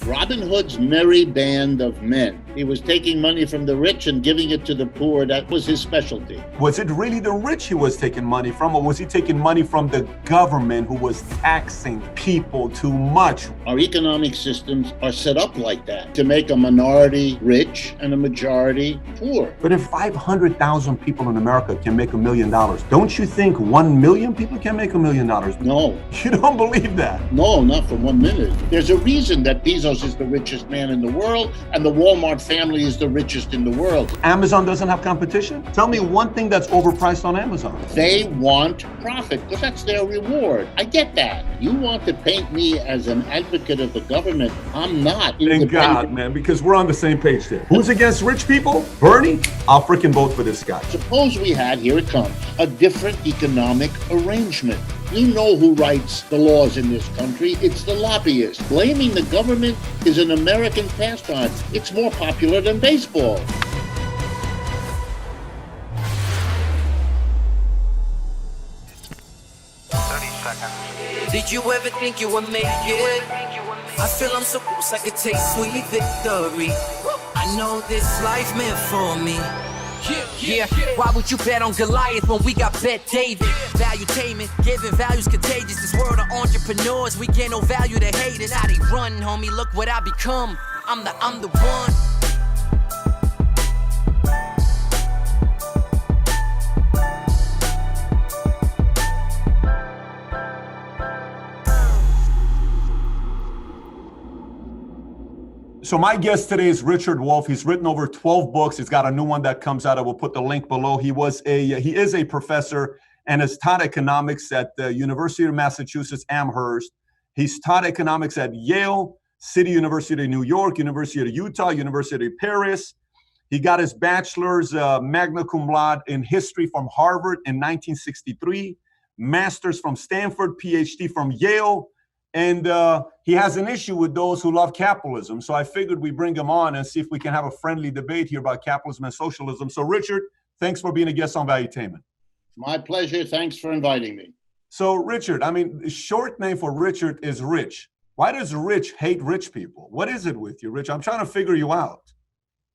Robin Hood's merry band of men. He was taking money from the rich and giving it to the poor. That was his specialty. Was it really the rich he was taking money from, or was he taking money from the government who was taxing people too much? Our economic systems are set up like that, to make a minority rich and a majority poor. But if 500,000 people in America can make $1 million, don't you think 1 million people can make $1 million? No. You don't believe that? No, not for 1 minute. There's a reason that Bezos is the richest man in the world and the Walmart family is the richest in the world. Amazon doesn't have competition? Tell me one thing that's overpriced on Amazon. They want profit because that's their reward. I get that. You want to paint me as an advocate of the government. I'm not. Thank God, man, because we're on the same page there. Who's against rich people? Bernie? I'll freaking vote for this guy. Suppose we had, here it comes, a different economic arrangement. You know who writes the laws in this country. It's the lobbyists. Blaming the government is an American pastime. It's more popular than baseball. Did you ever think you would make it? I feel I'm so close I could taste sweet victory. I know this life meant for me. Yeah, why would you bet on Goliath when we got Bet David? Valuetainment, giving values contagious. This world of entrepreneurs, we get no value to haters. How they run, homie, look what I become. I'm the one. So my guest today is Richard Wolff. He's written over 12 books. He's got a new one that comes out. I will put the link below. He is a professor and has taught economics at the University of Massachusetts Amherst. He's taught economics at Yale, City University of New York, University of Utah, University of Paris. He got his bachelor's magna cum laude in history from Harvard in 1963, master's from Stanford, PhD from Yale. And he has an issue with those who love capitalism. So I figured we bring him on and see if we can have a friendly debate here about capitalism and socialism. So Richard, thanks for being a guest on Valuetainment. My pleasure. Thanks for inviting me. So Richard, I mean, the short name for Richard is Rich. Why does Rich hate rich people? What is it with you, Rich? I'm trying to figure you out.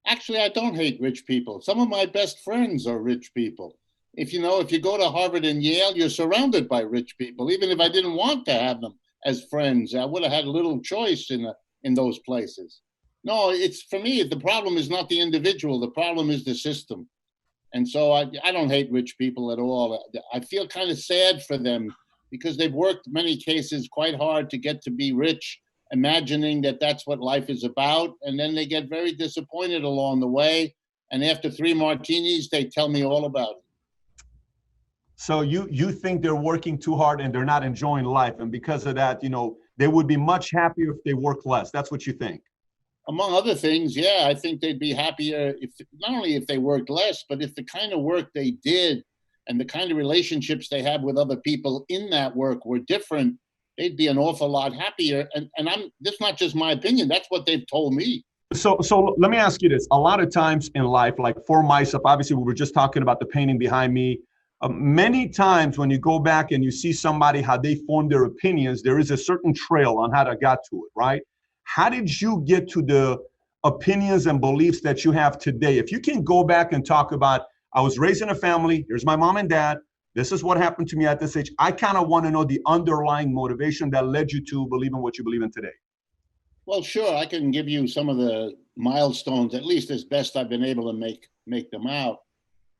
Actually, I don't hate rich people. Some of my best friends are rich people. If you go to Harvard and Yale, you're surrounded by rich people. Even if I didn't want to have them as friends, I would have had little choice in those places. No, it's, for me, the problem is not the individual. The problem is the system. And so I don't hate rich people at all. I feel kind of sad for them because they've worked, many cases, quite hard to get to be rich, imagining that that's what life is about. And then they get very disappointed along the way. And after 3 martinis, they tell me all about it. So you think they're working too hard and they're not enjoying life. And because of that, they would be much happier if they work less. That's what you think. Among other things, yeah, I think they'd be happier if not only if they worked less, but if the kind of work they did and the kind of relationships they have with other people in that work were different, they'd be an awful lot happier. And this is not just my opinion. That's what they've told me. So let me ask you this. A lot of times in life, like for myself, obviously we were just talking about the painting behind me. Many times when you go back and you see somebody, how they form their opinions, there is a certain trail on how they got to it, right? How did you get to the opinions and beliefs that you have today? If you can go back and talk about, I was raised in a family, here's my mom and dad, this is what happened to me at this age. I kind of want to know the underlying motivation that led you to believe in what you believe in today. Well, sure, I can give you some of the milestones, at least as best I've been able to make them out.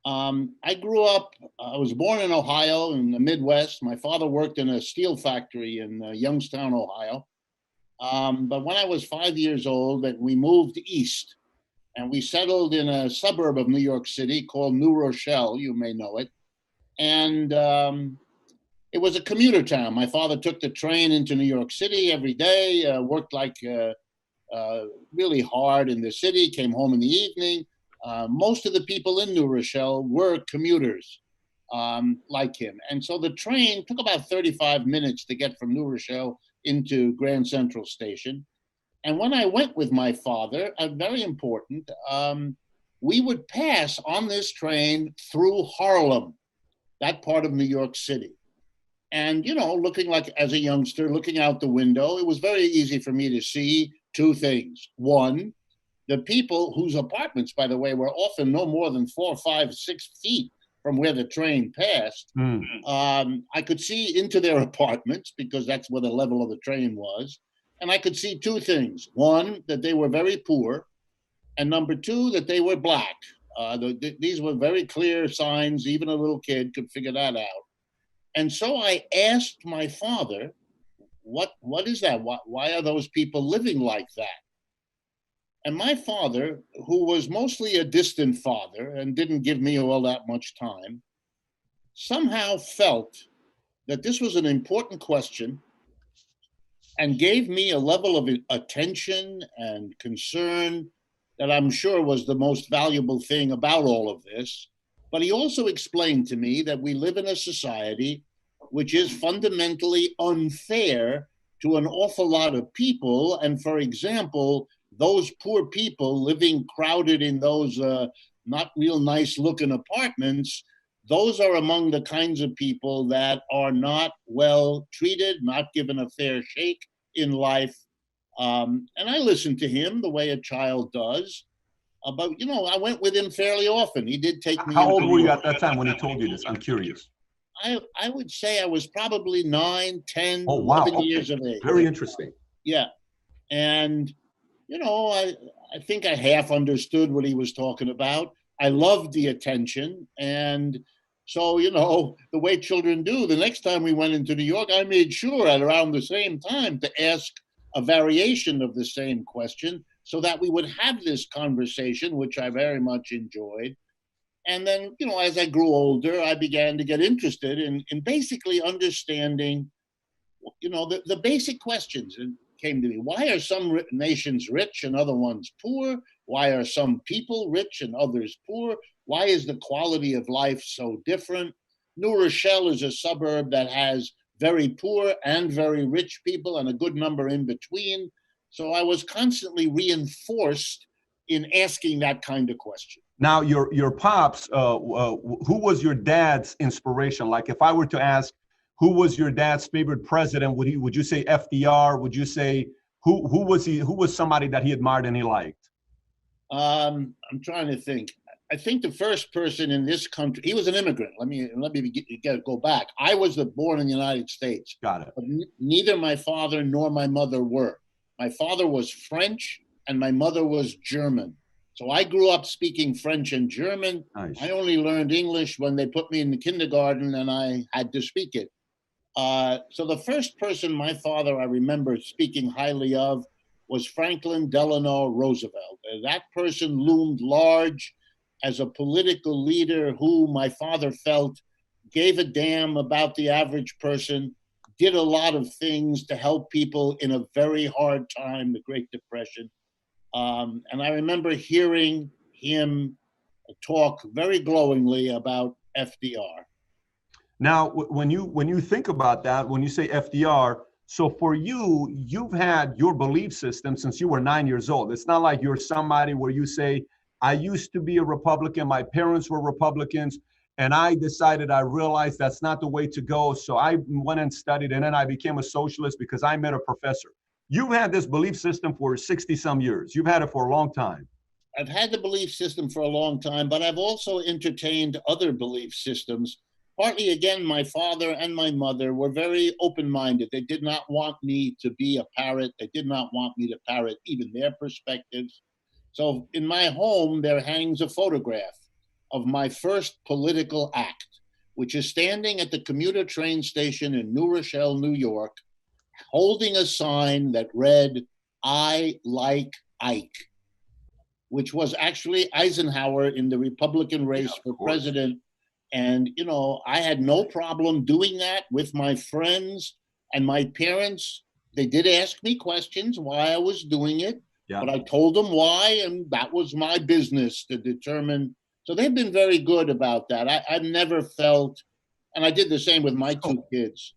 I grew up, I was born in Ohio in the Midwest. My father worked in a steel factory in Youngstown, Ohio. But when I was 5 years old, we moved east and we settled in a suburb of New York City called New Rochelle. You may know it. And it was a commuter town. My father took the train into New York City every day, worked really hard in the city, came home in the evening. Most of the people in New Rochelle were commuters like him. And so the train took about 35 minutes to get from New Rochelle into Grand Central Station. And when I went with my father, very important, we would pass on this train through Harlem, that part of New York City. And, looking like, as a youngster, looking out the window, it was very easy for me to see two things. One, the people whose apartments, by the way, were often no more than 4, 5, 6 feet from where the train passed. I could see into their apartments because that's where the level of the train was. And I could see two things. One, that they were very poor. And number two, that they were black. These were very clear signs. Even a little kid could figure that out. And so I asked my father, what is that? Why are those people living like that? And my father, who was mostly a distant father and didn't give me all that much time, somehow felt that this was an important question and gave me a level of attention and concern that I'm sure was the most valuable thing about all of this. But he also explained to me that we live in a society which is fundamentally unfair to an awful lot of people. And for example, those poor people living crowded in those not real nice looking apartments, those are among the kinds of people that are not well treated, not given a fair shake in life. And I listened to him the way a child does. But, I went with him fairly often. He did take me. How old were you at that time when he told you this? I'm curious. I would say I was probably 9, 10, oh, wow. 11 years of age. Very interesting. Yeah. And, I think I half understood what he was talking about. I loved the attention. And so, the way children do, the next time we went into New York, I made sure at around the same time to ask a variation of the same question so that we would have this conversation, which I very much enjoyed. And then, as I grew older, I began to get interested in basically understanding, the basic questions that came to me. Why are some nations rich and other ones poor? Why are some people rich and others poor? Why is the quality of life so different? New Rochelle is a suburb that has very poor and very rich people and a good number in between. So I was constantly reinforced in asking that kind of question. Now, your pops, who was your dad's inspiration? Like, if I were to ask, who was your dad's favorite president? Would you say FDR? Would you say who was he? Who was somebody that he admired and he liked? I'm trying to think. I think the first person in this country, he was an immigrant. Let me go back. I was born in the United States. Got it. But neither my father nor my mother were. My father was French and my mother was German. So I grew up speaking French and German. Nice. I only learned English when they put me in the kindergarten and I had to speak it. So the first person my father I remember speaking highly of was Franklin Delano Roosevelt. That person loomed large as a political leader who my father felt gave a damn about the average person, did a lot of things to help people in a very hard time, the Great Depression. And I remember hearing him talk very glowingly about FDR. Now, when you think about that, when you say FDR, so for you, you've had your belief system since you were 9 years old. It's not like you're somebody where you say, I used to be a Republican, my parents were Republicans, and I decided, I realized that's not the way to go. So I went and studied, and then I became a socialist because I met a professor. You've had this belief system for 60 some years. You've had it for a long time. I've had the belief system for a long time, but I've also entertained other belief systems. Partly, again, my father and my mother were very open-minded. They did not want me to be a parrot. They did not want me to parrot even their perspectives. So in my home, there hangs a photograph of my first political act, which is standing at the commuter train station in New Rochelle, New York, holding a sign that read, I like Ike, which was actually Eisenhower in the Republican race for president. And, I had no problem doing that with my friends and my parents. They did ask me questions why I was doing it, but I told them why, and that was my business to determine. So they've been very good about that. I've never felt, and I did the same with my two kids.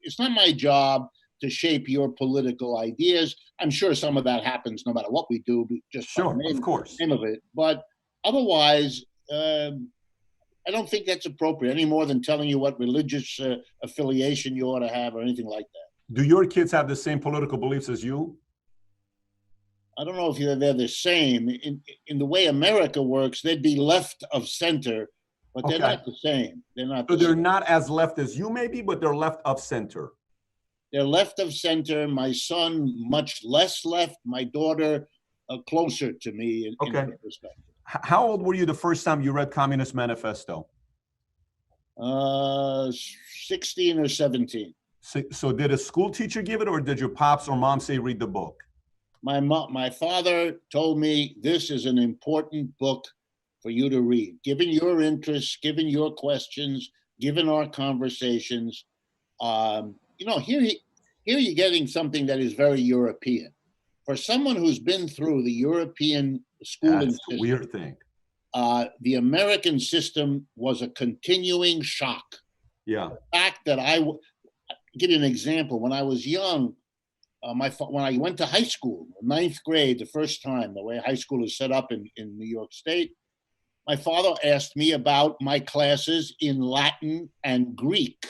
It's not my job to shape your political ideas. I'm sure some of that happens no matter what we do, just sure, of course, name of it. But otherwise, I don't think that's appropriate any more than telling you what religious affiliation you ought to have or anything like that. Do your kids have the same political beliefs as you? I don't know if they're the same. In the way America works, they'd be left of center, but they're Okay. not the same. They're not So the they're same. not as left as you maybe, but they're left of center. They're left of center. My son, much less left. My daughter, closer to me in Okay. that respect. How old were you the first time you read Communist Manifesto? 16 or 17. So did a school teacher give it, or did your pops or mom say read the book? My father told me this is an important book for you to read, given your interests, given your questions, given our conversations. Here you're getting something that is very European. For someone who's been through the European schooling That's the system, weird thing. the American system was a continuing shock. Yeah. The fact that give you an example. When I was young, when I went to high school, ninth grade, the first time, the way high school is set up in New York State, my father asked me about my classes in Latin and Greek.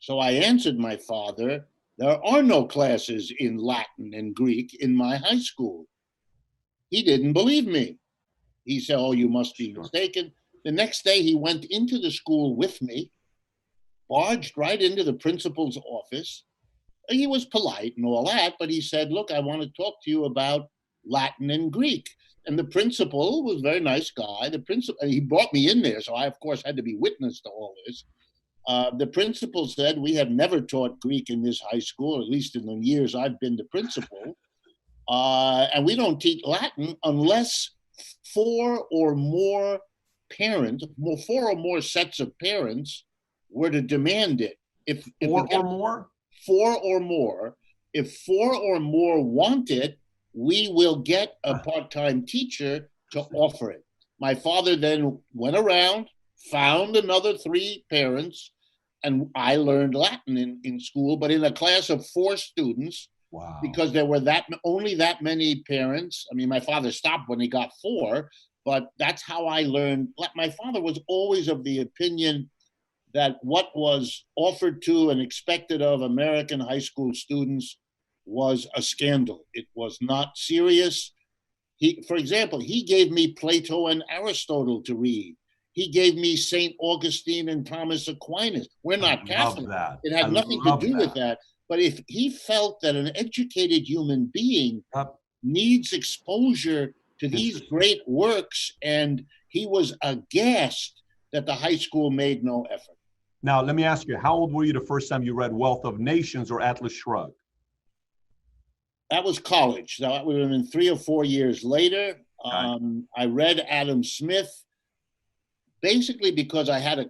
So I answered my father, there are no classes in Latin and Greek in my high school. He didn't believe me. He said, oh, you must be mistaken. The next day he went into the school with me, barged right into the principal's office. He was polite and all that, but he said, look, I want to talk to you about Latin and Greek. And the principal was a very nice guy. He brought me in there, so I, of course, had to be witness to all this. The principal said, we have never taught Greek in this high school, at least in the years I've been the principal. And we don't teach Latin unless four or more sets of parents were to demand it. If Four or more? 4 or more. If 4 or more want it, we will get a part-time teacher to offer it. My father then went around, found another 3 parents, and I learned Latin in school, but in a class of 4 students. Wow. Because there were only that many parents. I mean, my father stopped when he got 4, but that's how I learned. My father was always of the opinion that what was offered to and expected of American high school students was a scandal. It was not serious. For example, he gave me Plato and Aristotle to read. He gave me St. Augustine and Thomas Aquinas. We're not Catholic. It had nothing to do with that. But if he felt that an educated human being needs exposure to these great works, and he was aghast that the high school made no effort. Now, let me ask you, how old were you the first time you read Wealth of Nations or Atlas Shrugged? That was college. That would have been 3 or 4 years later. I read Adam Smith basically because I had a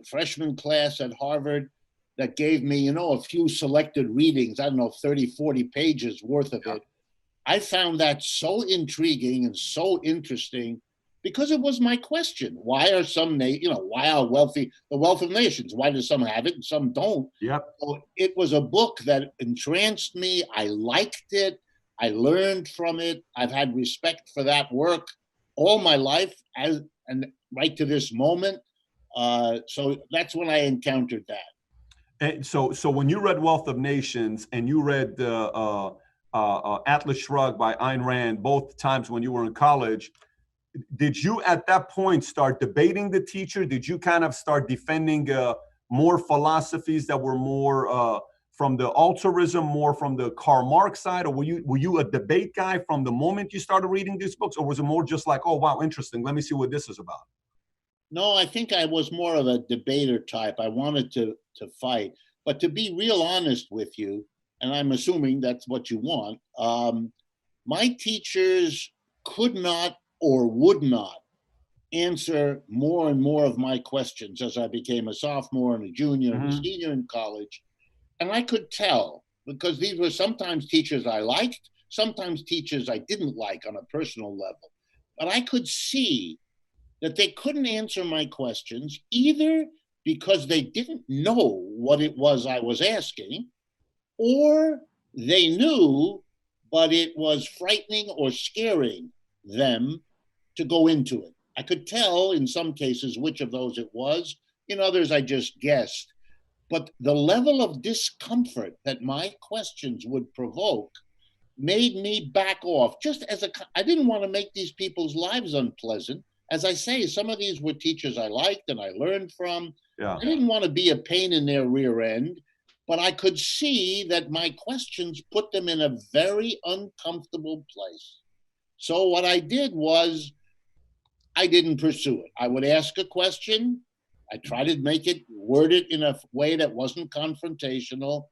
freshman class at Harvard that gave me, a few selected readings, I don't know, 30, 40 pages worth of it. I found that so intriguing and so interesting because it was my question. Why are why are the wealth of nations? Why do some have it and some don't? Yep. So it was a book that entranced me. I liked it. I learned from it. I've had respect for that work all my life and right to this moment. So that's when I encountered that. And so when you read Wealth of Nations and you read Atlas Shrugged by Ayn Rand, both times when you were in college, did you at that point start debating the teacher? Did you kind of start defending more philosophies that were more from the altruism, more from the Karl Marx side? Or were you a debate guy from the moment you started reading these books? Or was it more just like, oh, wow, interesting, let me see what this is about? No, I think I was more of a debater type. I wanted to fight. But to be real honest with you, and I'm assuming that's what you want, my teachers could not or would not answer more and more of my questions as I became a sophomore and a junior and a senior in college. And I could tell, because these were sometimes teachers I liked, sometimes teachers I didn't like on a personal level. But I could see that they couldn't answer my questions either because they didn't know what it was I was asking, or they knew, but it was frightening or scaring them to go into it. I could tell in some cases which of those it was. In others, I just guessed. But the level of discomfort that my questions would provoke made me back off. I didn't want to make these people's lives unpleasant. As I say, some of these were teachers I liked and I learned from. Yeah. I didn't want to be a pain in their rear end, but I could see that my questions put them in a very uncomfortable place. So what I did was I didn't pursue it. I would ask a question. I tried to word it in a way that wasn't confrontational.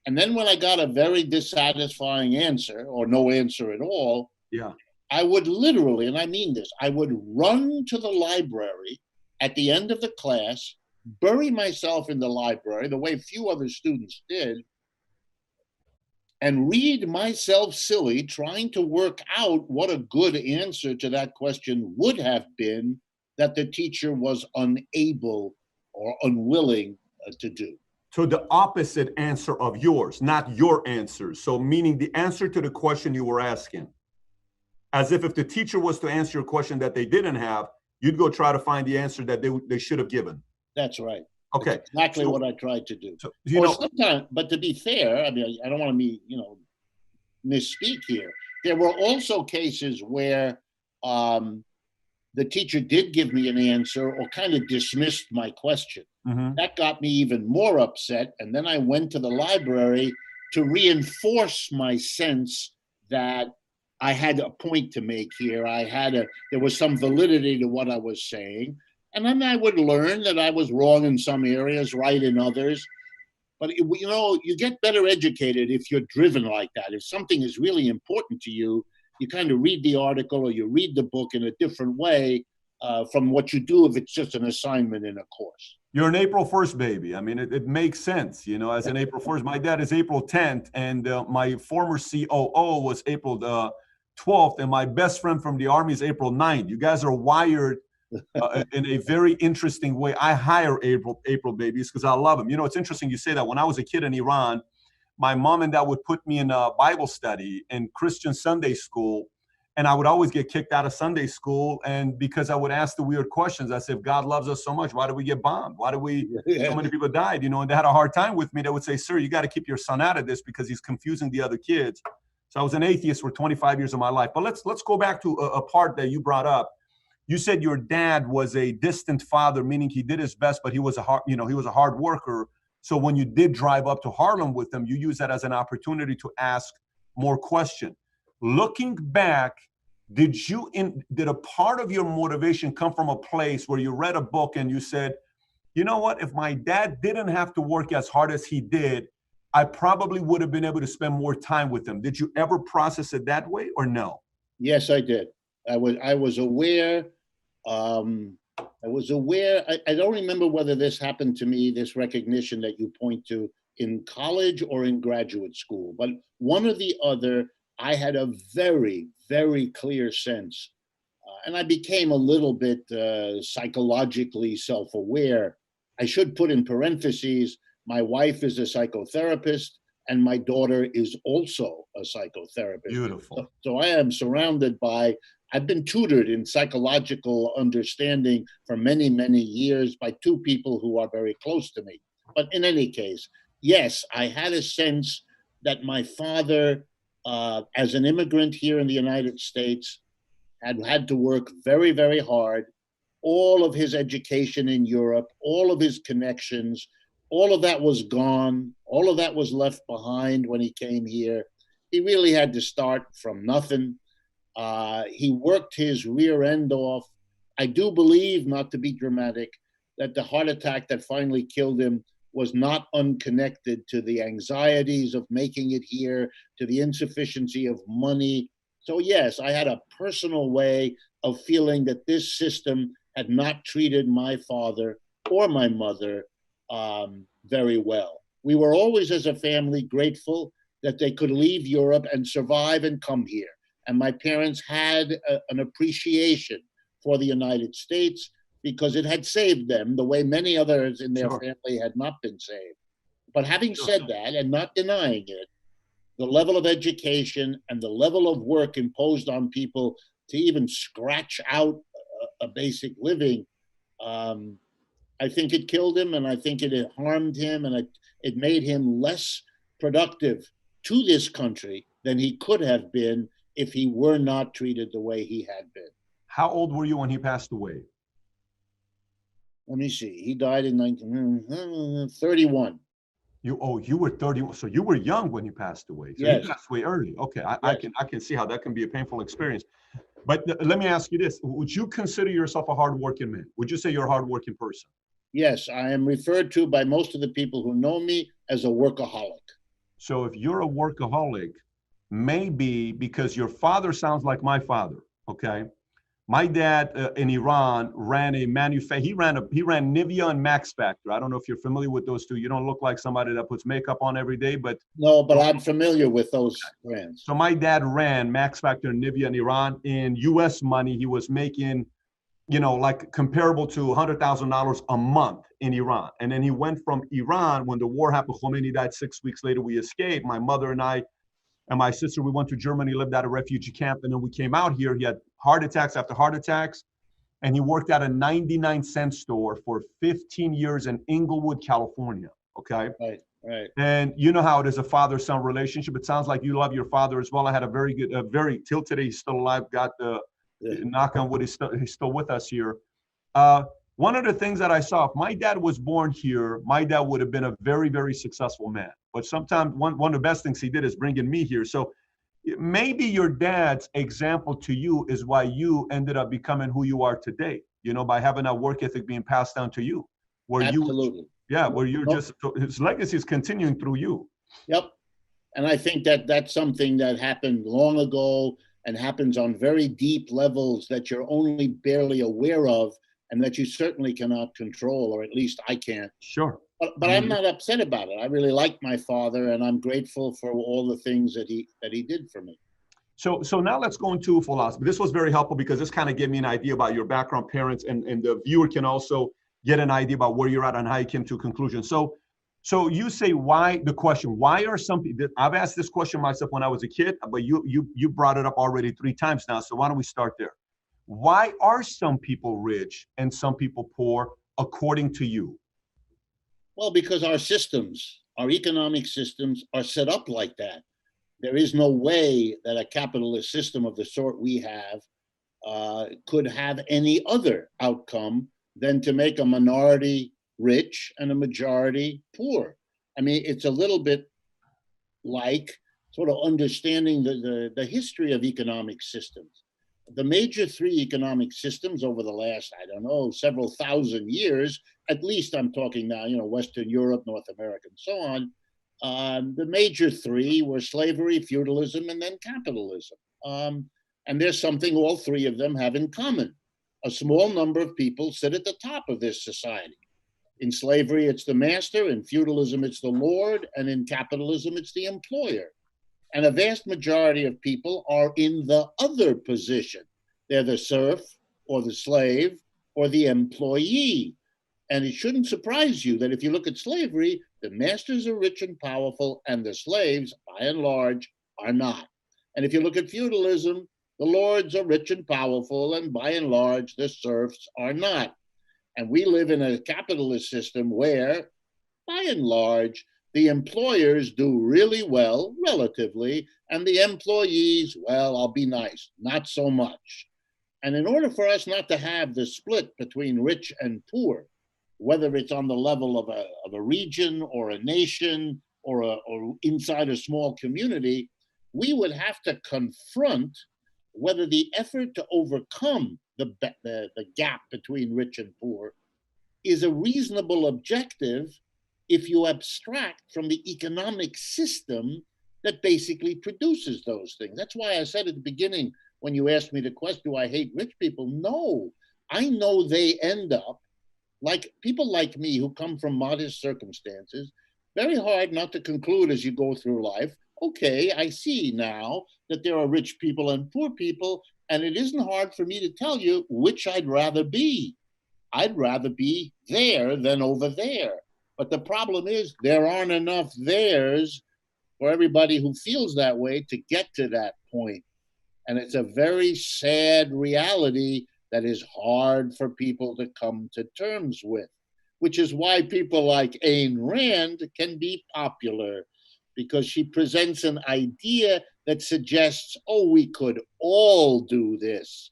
And then when I got a very dissatisfying answer or no answer at all, Yeah. I would literally, and I mean this, I would run to the library at the end of the class, bury myself in the library the way few other students did, and read myself silly trying to work out what a good answer to that question would have been that the teacher was unable or unwilling to do. So the opposite answer of yours, not your answer. So meaning the answer to the question you were asking. As if the teacher was to answer your question that they didn't have, you'd go try to find the answer that they should have given. That's right. Okay. That's exactly what I tried to do. So, sometimes, but to be fair, I mean, I don't want to be, misspeak here. There were also cases where the teacher did give me an answer or kind of dismissed my question. Mm-hmm. That got me even more upset. And then I went to the library to reinforce my sense that I had a point to make here. There was some validity to what I was saying. And then I would learn that I was wrong in some areas, right in others. But, you get better educated if you're driven like that. If something is really important to you, you kind of read the article or you read the book in a different way from what you do if it's just an assignment in a course. You're an April 1st baby. I mean, it makes sense, as an April 1st. My dad is April 10th, and my former COO was April 12th, and my best friend from the Army is April 9th. You guys are wired in a very interesting way. I hire April babies because I love them. It's interesting you say that. When I was a kid in Iran, my mom and dad would put me in a Bible study in Christian Sunday school, and I would always get kicked out of Sunday school. And because I would ask the weird questions, I said, if God loves us so much, why do we get bombed? Why do so many people died? And they had a hard time with me. They would say, sir, you got to keep your son out of this because he's confusing the other kids. So I was an atheist for 25 years of my life. But let's go back to a part that you brought up. You said your dad was a distant father, meaning he did his best, but he was a hard worker. So when you did drive up to Harlem with him, you used that as an opportunity to ask more questions. Looking back, did a part of your motivation come from a place where you read a book and you said, you know what, if my dad didn't have to work as hard as he did, I probably would have been able to spend more time with him. Did you ever process it that way or no? Yes, I did. I was aware. I don't remember whether this happened to me, this recognition that you point to, in college or in graduate school, but one or the other, I had a very, very clear sense. And I became a little bit psychologically self-aware. I should put in parentheses, my wife is a psychotherapist and my daughter is also a psychotherapist. Beautiful. So I am surrounded by, I've been tutored in psychological understanding for many, many years by two people who are very close to me. But in any case, yes, I had a sense that my father, as an immigrant here in the United States, had to work very, very hard. All of his education in Europe, all of his connections, all of that was gone. All of that was left behind when he came here. He really had to start from nothing. He worked his rear end off. I do believe, not to be dramatic, that the heart attack that finally killed him was not unconnected to the anxieties of making it here, to the insufficiency of money. So yes, I had a personal way of feeling that this system had not treated my father or my mother very well. We were always, as a family, grateful that they could leave Europe and survive and come here. And my parents had an appreciation for the United States because it had saved them the way many others in their family had not been saved. But having said that, and not denying it, the level of education and the level of work imposed on people to even scratch out a basic living, I think it killed him, and I think it harmed him, and it made him less productive to this country than he could have been if he were not treated the way he had been. How old were you when he passed away? Let me see. He died in 1931. You were 30, so you were young when he passed away. So Yes. he passed away early. Okay, Yes. I can see how that can be a painful experience. But let me ask you this: would you consider yourself a hardworking man? Would you say you're a hardworking person? Yes, I am referred to by most of the people who know me as a workaholic. So if you're a workaholic, maybe because your father sounds like my father. Okay, my dad in Iran ran a he ran Nivea and Max Factor. I don't know if you're familiar with those two. You don't look like somebody that puts makeup on every day, but No, but I'm familiar with those brands. so my dad ran Max Factor and Nivea in Iran. In U.S. money, he was making, like comparable to $100,000 a month in Iran. And then he went from Iran when the war happened. Khomeini died 6 weeks later. We escaped. My mother and I and my sister, we went to Germany, lived at a refugee camp, and then we came out here. He had heart attacks after heart attacks, and he worked at a 99-cent store for 15 years in Inglewood, California. Okay. Right, right. And you know how it is a father-son relationship. It sounds like you love your father as well. I had a very good, till today, he's still alive. Got the knock on wood, he's still with us here. One of the things that I saw, if my dad was born here, my dad would have been a very, very successful man. But sometimes one of the best things he did is bringing me here. So maybe your dad's example to you is why you ended up becoming who you are today, by having that work ethic being passed down to you. Absolutely. Where you're just, his legacy is continuing through you. Yep. And I think that that's something that happened long ago and happens on very deep levels that you're only barely aware of and that you certainly cannot control, or at least I can't. Sure. But I'm not upset about it. I really like my father, and I'm grateful for all the things that he did for me. So now let's go into philosophy. This was very helpful because this kind of gave me an idea about your background, parents, and the viewer can also get an idea about where you're at and how you came to a conclusion. So you say why are some people, I've asked this question myself when I was a kid, but you brought it up already 3 times now. So why don't we start there? Why are some people rich and some people poor, according to you? Well, because our economic systems are set up like that. There is no way that a capitalist system of the sort we have could have any other outcome than to make a minority rich and a majority poor. I mean, it's a little bit like sort of understanding the history of economic systems. The major 3 economic systems over the last, several thousand years, at least I'm talking now, Western Europe, North America, and so on. The major 3 were slavery, feudalism, and then capitalism. And there's something all 3 of them have in common. A small number of people sit at the top of this society. In slavery, it's the master. In feudalism, it's the lord. And in capitalism, it's the employer. And a vast majority of people are in the other position. They're the serf or the slave or the employee. And it shouldn't surprise you that if you look at slavery, the masters are rich and powerful and the slaves, by and large, are not. And if you look at feudalism, the lords are rich and powerful and by and large, the serfs are not. And we live in a capitalist system where, by and large, the employers do really well, relatively, and the employees, well, I'll be nice, not so much. And in order for us not to have the split between rich and poor, whether it's on the level of a region or a nation or inside a small community, we would have to confront whether the effort to overcome the gap between rich and poor is a reasonable objective if you abstract from the economic system that basically produces those things. That's why I said at the beginning, when you asked me the question, do I hate rich people? No, I know they end up like people like me who come from modest circumstances, very hard not to conclude as you go through life, okay, I see now that there are rich people and poor people, and it isn't hard for me to tell you which I'd rather be. I'd rather be there than over there. But the problem is there aren't enough theirs for everybody who feels that way to get to that point. And it's a very sad reality that is hard for people to come to terms with, which is why people like Ayn Rand can be popular, because she presents an idea that suggests, oh, we could all do this.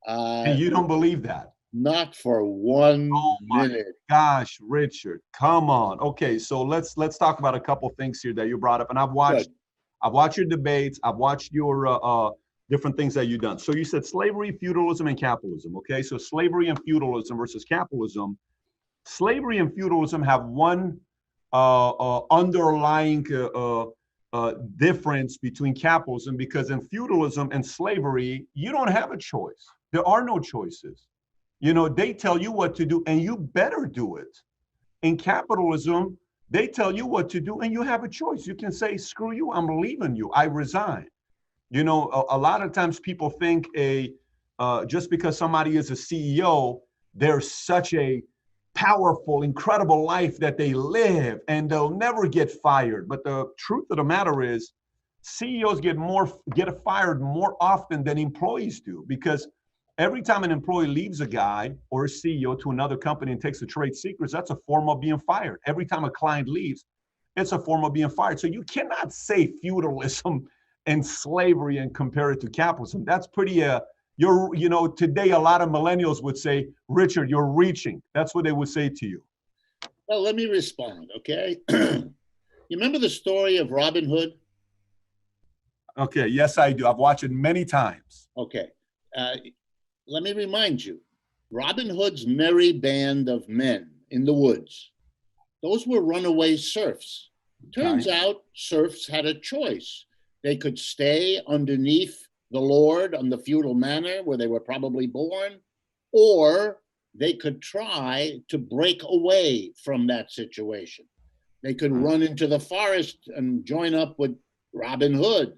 And you don't believe that? Not for 1 Oh my minute. gosh, Richard, come on. Okay, so let's talk about a couple things here that you brought up. And Good. I've watched your debates. I've watched your different things that you've done. So you said slavery, feudalism, and capitalism. Okay, so slavery and feudalism versus capitalism. Slavery and feudalism have one underlying difference between capitalism, because in feudalism and slavery, you don't have a choice. There are no choices. You know, they tell you what to do and you better do it. In capitalism, they tell you what to do and you have a choice. You can say, screw you, I'm leaving you, I resign. You know, a lot of times people think just because somebody is a CEO, they're such a powerful, incredible life that they live and they'll never get fired. But the truth of the matter is, CEOs get fired more often than employees do, because every time an employee leaves a guy or a CEO to another company and takes the trade secrets, that's a form of being fired. Every time a client leaves, it's a form of being fired. So you cannot say feudalism and slavery and compare it to capitalism. That's pretty, today a lot of millennials would say, Richard, you're reaching. That's what they would say to you. Well, let me respond, okay? You remember the story of Robin Hood? Okay, yes, I do. I've watched it many times. Okay. Let me remind you, Robin Hood's merry band of men in the woods, those were runaway serfs. Turns out serfs had a choice. They could stay underneath the lord on the feudal manor where they were probably born, or they could try to break away from that situation. They could run into the forest and join up with Robin Hood.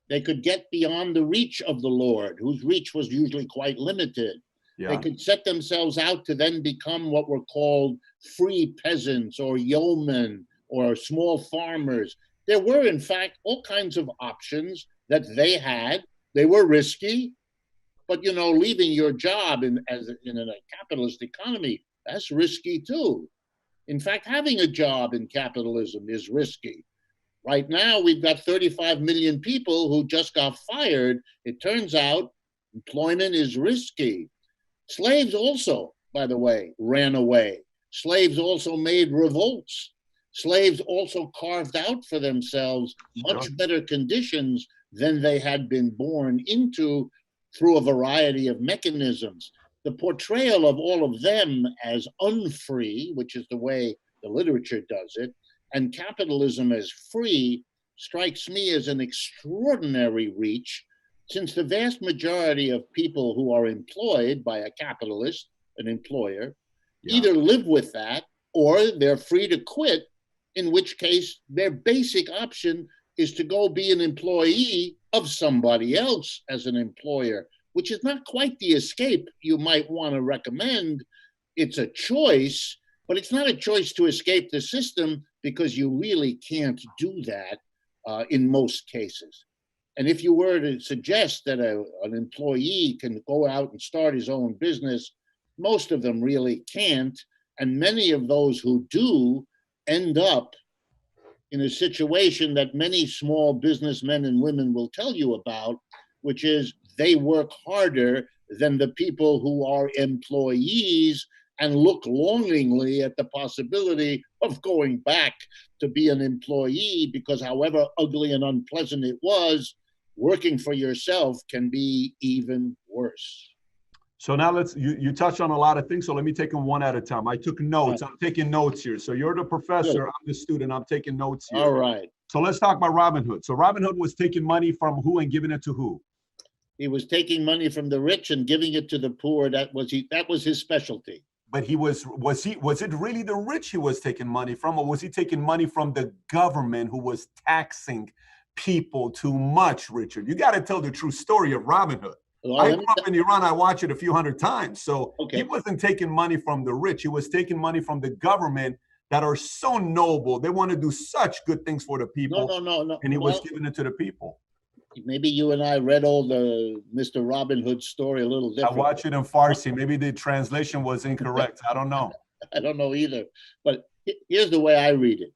They could get beyond the reach of the Lord, whose reach was usually quite limited. Yeah. They could set themselves out to then become what were called free peasants or yeomen or small farmers. There were, in fact, all kinds of options that they had. They were risky, but, you know, leaving your job in a capitalist economy, that's risky too. In fact, having a job in capitalism is risky. Right now, we've got 35 million people who just got fired. It turns out employment is risky. Slaves also, by the way, ran away. Slaves also made revolts. Slaves also carved out for themselves much better conditions than they had been born into through a variety of mechanisms. The portrayal of all of them as unfree, which is the way the literature does it, and capitalism as free, strikes me as an extraordinary reach, since the vast majority of people who are employed by a capitalist, an employer, either live with that or they're free to quit, in which case their basic option is to go be an employee of somebody else as an employer, which is not quite the escape you might want to recommend. It's a choice, but it's not a choice to escape the system, because you really can't do that in most cases. And if you were to suggest that an employee can go out and start his own business, most of them really can't. And many of those who do end up in a situation that many small businessmen and women will tell you about, which is they work harder than the people who are employees and look longingly at the possibility of going back to be an employee, because however ugly and unpleasant it was, working for yourself can be even worse. So now you touched on a lot of things, so let me take them one at a time. I took notes. I'm taking notes here. So you're the professor, good. I'm the student, I'm taking notes here. All right. So let's talk about Robin Hood. So Robin Hood was taking money from who and giving it to who? He was taking money from the rich and giving it to the poor. That was his specialty. But was it really the rich he was taking money from, or was he taking money from the government who was taxing people too much, Richard? You got to tell the true story of Robin Hood. Well, I grew up in Iran. I watched it a few hundred times. So He wasn't taking money from the rich. He was taking money from the government that are so noble. They want to do such good things for the people. No. And he was giving it to the people. Maybe you and I read all the Mr. Robin Hood story a little different. I watched it in Farsi. Maybe the translation was incorrect. I don't know. I don't know either. But here's the way I read it.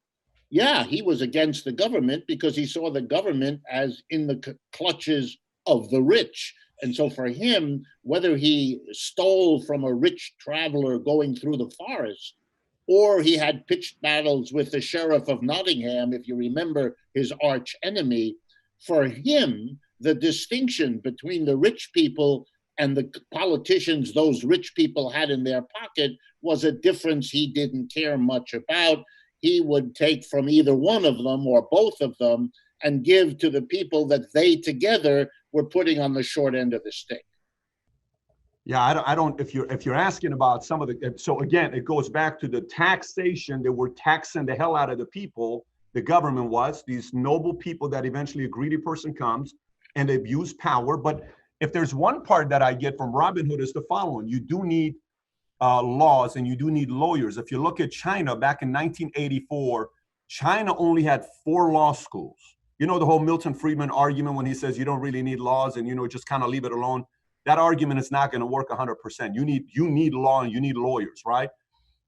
Yeah, he was against the government because he saw the government as in the clutches of the rich. And so for him, whether he stole from a rich traveler going through the forest, or he had pitched battles with the sheriff of Nottingham, if you remember his arch enemy, for him, the distinction between the rich people and the politicians those rich people had in their pocket was a difference he didn't care much about. He would take from either one of them or both of them and give to the people that they together were putting on the short end of the stick. Yeah, I don't. If you're asking about some of the, so again, it goes back to the taxation. They were taxing the hell out of the people. The government was these noble people that eventually a greedy person comes and they abuse power. But if there's one part that I get from Robin Hood is the following: you do need laws and you do need lawyers. If you look at China back in 1984, China only had 4 law schools. You know the whole Milton Friedman argument when he says you don't really need laws and just kind of leave it alone. That argument is not going to work 100%. You need law and you need lawyers, right?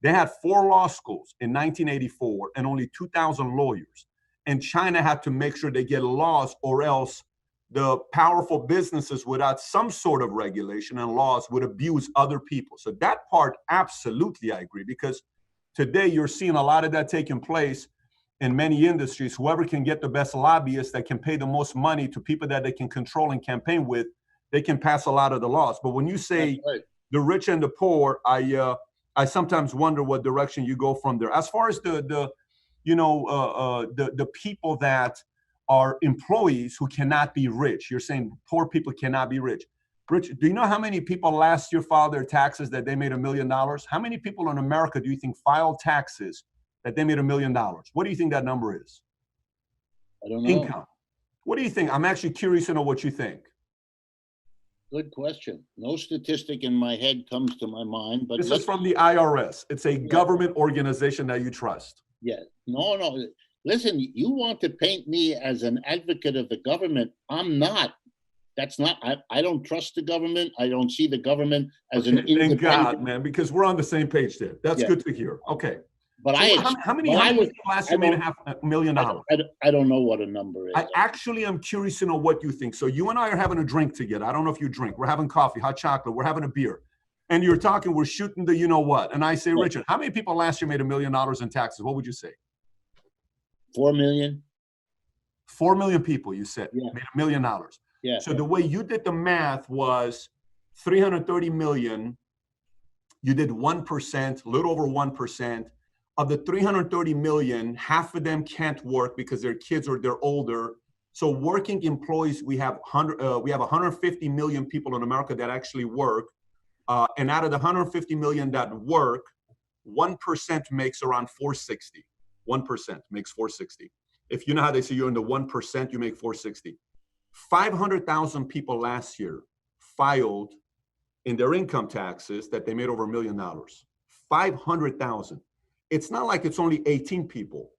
They had 4 law schools in 1984 and only 2,000 lawyers. And China had to make sure they get laws, or else the powerful businesses without some sort of regulation and laws would abuse other people. So that part, absolutely, I agree, because today you're seeing a lot of that taking place in many industries. Whoever can get the best lobbyists that can pay the most money to people that they can control and campaign with, they can pass a lot of the laws. But when you say the rich and the poor, I sometimes wonder what direction you go from there. As far as the people that are employees who cannot be rich, you're saying poor people cannot be rich. Rich, do you know how many people last year filed their taxes that they made $1 million? How many people in America do you think filed taxes that they made $1 million? What do you think that number is? I don't know. Income. What do you think? I'm actually curious to know what you think. Good question. No statistic in my head comes to my mind, but this is from the IRS. It's a government organization that you trust. Yeah. No. Listen, you want to paint me as an advocate of the government. I'm not. That's not. I don't trust the government. I don't see the government as an independent. Thank God, man, because we're on the same page there. That's good to hear. Okay. But so how many last year made $500,000 million? I don't know what a number is. I actually am curious to know what you think. So you and I are having a drink together. I don't know if you drink. We're having coffee, hot chocolate. We're having a beer. And you're talking, we're shooting the you know what. And I say, Richard, how many people last year made $1 million in taxes? What would you say? 4 million. 4 million people, you said, made $1 million. Yeah. So the way you did the math was 330 million. You did 1%, a little over 1%. Of the 330 million, half of them can't work because they're kids or they're older. So working employees, we have 150 million people in America that actually work. And out of the 150 million that work, 1% makes around 460. 1% makes 460. If you know how they say you're in the 1%, you make 460. 500,000 people last year filed in their income taxes that they made over $1 million. 500,000. It's not like it's only 18 people.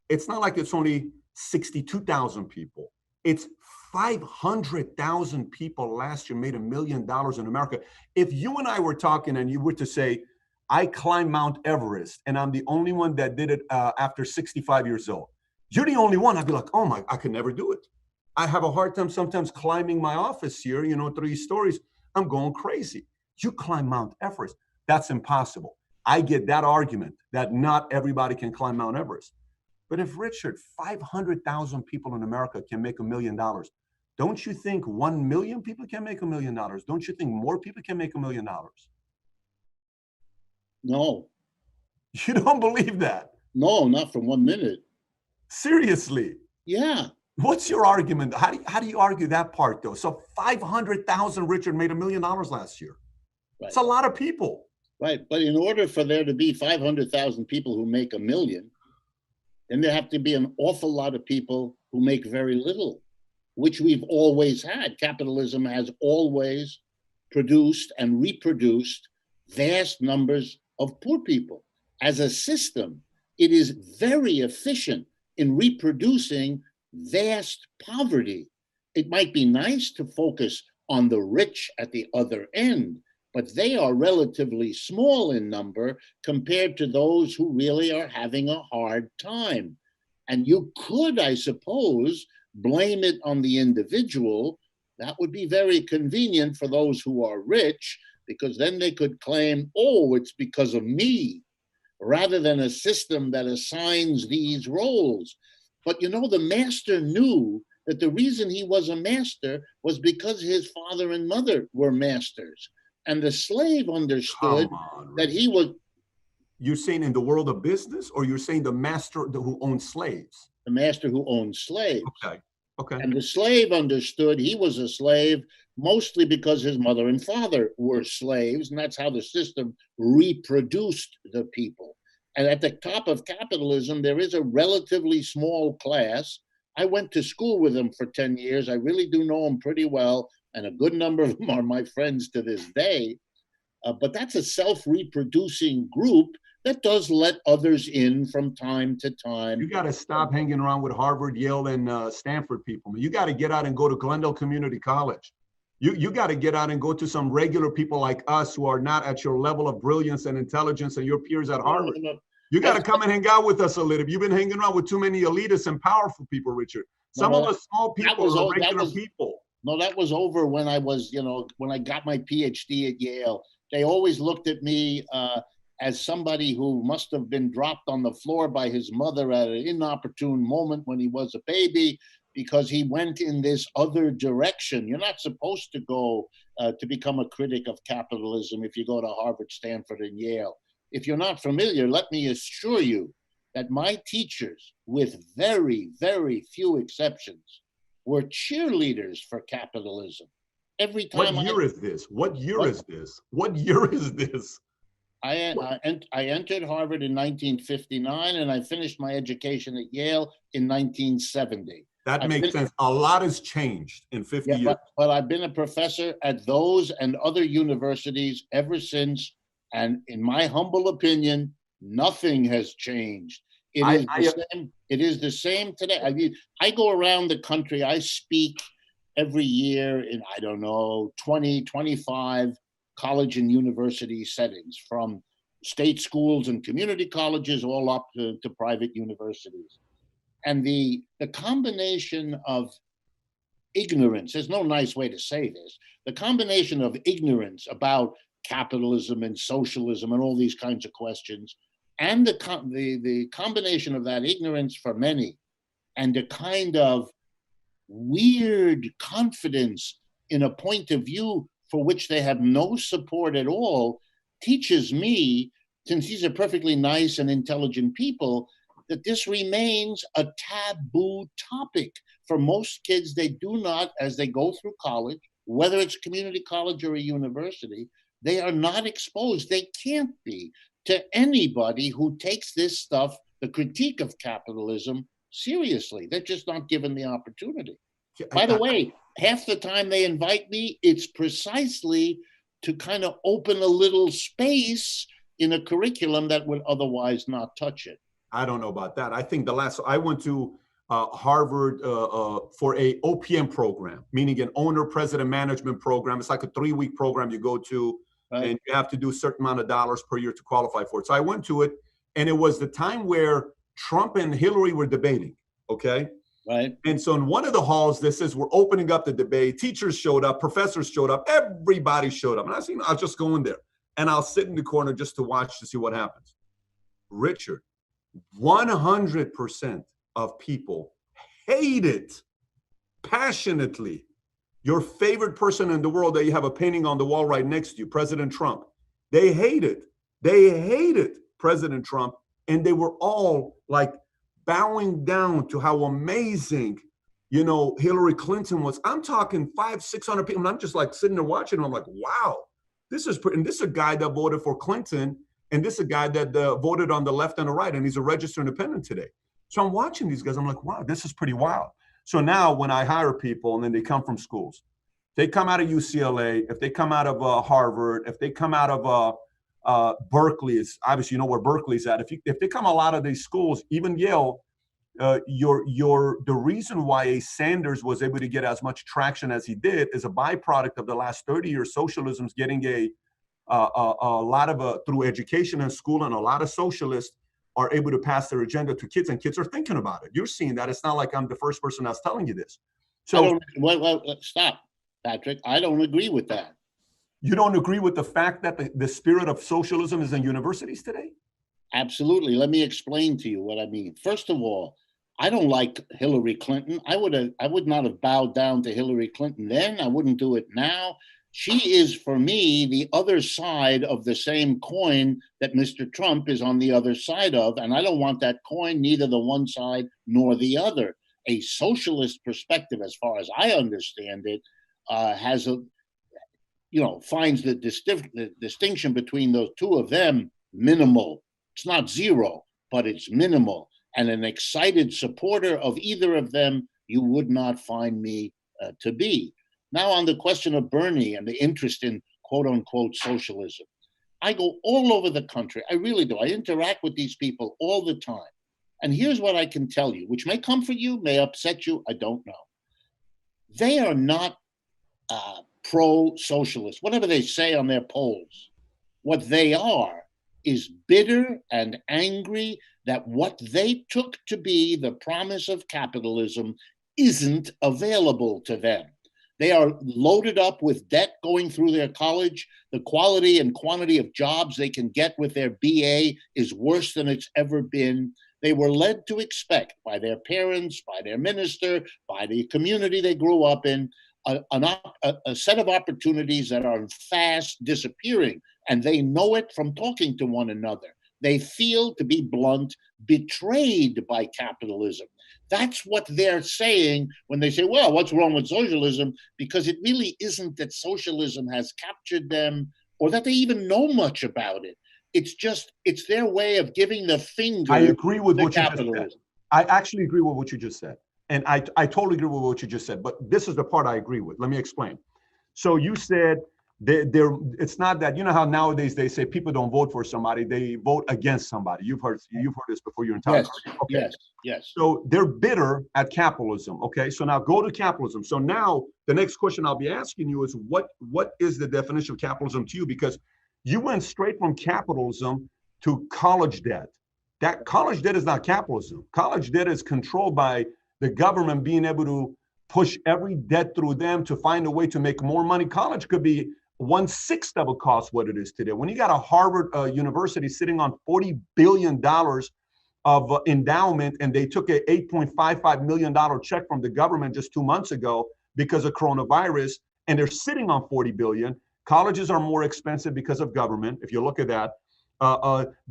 It's not like it's only 62,000 people. It's 500,000 people last year made $1 million in America. If you and I were talking and you were to say, I climbed Mount Everest and I'm the only one that did it after 65 years old. You're the only one. I'd be like, oh my, I could never do it. I have a hard time sometimes climbing my office here, 3 stories. I'm going crazy. You climb Mount Everest. That's impossible. I get that argument that not everybody can climb Mount Everest. But if, Richard, 500,000 people in America can make $1 million, don't you think 1 million people can make $1 million? Don't you think more people can make $1 million? No. You don't believe that? No, not for 1 minute. Seriously? Yeah. What's your argument? How do you argue that part, though? So 500,000, Richard, made $1 million last year. Right. It's a lot of people. Right. But in order for there to be 500,000 people who make $1 million, then there have to be an awful lot of people who make very little, which we've always had. Capitalism has always produced and reproduced vast numbers of poor people. As a system, it is very efficient in reproducing vast poverty. It might be nice to focus on the rich at the other end, but they are relatively small in number compared to those who really are having a hard time. And you could, I suppose, blame it on the individual. That would be very convenient for those who are rich, because then they could claim, oh, it's because of me, rather than a system that assigns these roles. But you know, the master knew that the reason he was a master was because his father and mother were masters. And the slave understood that he was. You're saying in the world of business, or you're saying the master who owns slaves? The master who owned slaves. Okay. Okay. And the slave understood he was a slave mostly because his mother and father were slaves, and that's how the system reproduced the people. And at the top of capitalism, there is a relatively small class. I went to school with them for 10 years. I really do know them pretty well, and a good number of them are my friends to this day. But that's a self-reproducing group that does let others in from time to time. You got to stop hanging around with Harvard, Yale, and Stanford people. You got to get out and go to Glendale Community College. You got to get out and go to some regular people like us who are not at your level of brilliance and intelligence and your peers at Harvard. You got to come and hang out with us a little. You've been hanging around with too many elitists and powerful people, Richard. Some of us small people are regular people. No, that was over when I was, when I got my PhD at Yale. They always looked at me as somebody who must have been dropped on the floor by his mother at an inopportune moment when he was a baby, because he went in this other direction. You're not supposed to go to become a critic of capitalism if you go to Harvard, Stanford, and Yale. If you're not familiar, let me assure you that my teachers, with very, very few exceptions, were cheerleaders for capitalism. Every time. What year is this? What year is this? What year is this? I entered Harvard in 1959, and I finished my education at Yale in 1970. That makes sense. A lot has changed in 50 years. But I've been a professor at those and other universities ever since. And in my humble opinion, nothing has changed. It is the same today. I mean, I go around the country. I speak every year in, 20, 25 college and university settings, from state schools and community colleges all up to private universities. And the combination of ignorance, there's no nice way to say this, the combination of ignorance about capitalism and socialism and all these kinds of questions, and the combination of that ignorance for many, and a kind of weird confidence in a point of view for which they have no support at all, teaches me, since these are perfectly nice and intelligent people, that this remains a taboo topic for most kids. They do not, as they go through college, whether it's community college or a university, they are not exposed. They can't be to anybody who takes this stuff, the critique of capitalism, seriously. They're just not given the opportunity. By the way, half the time they invite me, it's precisely to kind of open a little space in a curriculum that would otherwise not touch it. I don't know about that. I think I went to Harvard for a OPM program, meaning an owner president management program. It's like a 3-week program you go to, right, and you have to do a certain amount of dollars per year to qualify for it. So I went to it, and it was the time where Trump and Hillary were debating, okay? Right. And so in one of the halls, this says, we're opening up the debate. Teachers showed up, professors showed up, everybody showed up. And I said, I'll just go in there and I'll sit in the corner just to watch to see what happens. Richard, 100% of people hate it passionately. Your favorite person in the world that you have a painting on the wall right next to you, President Trump, they hate it. They hated President Trump, and they were all like bowing down to how amazing, Hillary Clinton was. I'm talking 500-600 people, and I'm just like sitting there watching, and I'm like, wow, this is a guy that voted for Clinton, and this is a guy that voted on the left and the right, and he's a registered independent today. So I'm watching these guys. I'm like, wow, this is pretty wild. So now when I hire people and then they come from schools, they come out of UCLA, if they come out of Harvard, if they come out of Berkeley, it's obviously where Berkeley's at. If they come a lot of these schools, even Yale, the reason why a Sanders was able to get as much traction as he did is a byproduct of the last 30 years. Socialism's getting a lot of through education and school, and a lot of socialists are able to pass their agenda to kids, and kids are thinking about it. You're seeing that. It's not like I'm the first person that's telling you this. I don't, well, stop, Patrick. I don't agree with that. You don't agree with the fact that the spirit of socialism is in universities today? Absolutely. Let me explain to you what I mean. First of all, I don't like Hillary Clinton. I would not have bowed down to Hillary Clinton then. I wouldn't do it now. She is, for me, the other side of the same coin that Mr. Trump is on the other side of, and I don't want that coin, neither the one side nor the other. A socialist perspective, as far as I understand it, has a, finds the distinction between those two of them minimal. It's not zero, but it's minimal. And an excited supporter of either of them, you would not find me to be. Now, on the question of Bernie and the interest in quote unquote socialism, I go all over the country. I really do. I interact with these people all the time. And here's what I can tell you, which may comfort you, may upset you, I don't know. They are not pro-socialist, whatever they say on their polls. What they are is bitter and angry that what they took to be the promise of capitalism isn't available to them. They are loaded up with debt going through their college. The quality and quantity of jobs they can get with their BA is worse than it's ever been. They were led to expect by their parents, by their minister, by the community they grew up in, a set of opportunities that are fast disappearing. And they know it from talking to one another. They feel, to be blunt, betrayed by capitalism. That's what they're saying when they say, well, what's wrong with socialism? Because it really isn't that socialism has captured them or that they even know much about it. It's their way of giving the finger. I agree with what you just said. I actually agree with what you just said. And I totally agree with what you just said. But this is the part I agree with. Let me explain. So you said it's not that, you know how nowadays they say people don't vote for somebody, they vote against somebody. You've heard this before your entire career. Okay. Yes. So they're bitter at capitalism. Okay. So now go to capitalism. So now the next question I'll be asking you is what is the definition of capitalism to you? Because you went straight from capitalism to college debt. That college debt is not capitalism. College debt is controlled by the government being able to push every debt through them to find a way to make more money. College could be 1/6 of a cost what it is today. When you got a Harvard University sitting on $40 billion of endowment, and they took a $8.55 million check from the government just 2 months ago because of coronavirus, and they're sitting on $40 billion. Colleges are more expensive because of government. If you look at that,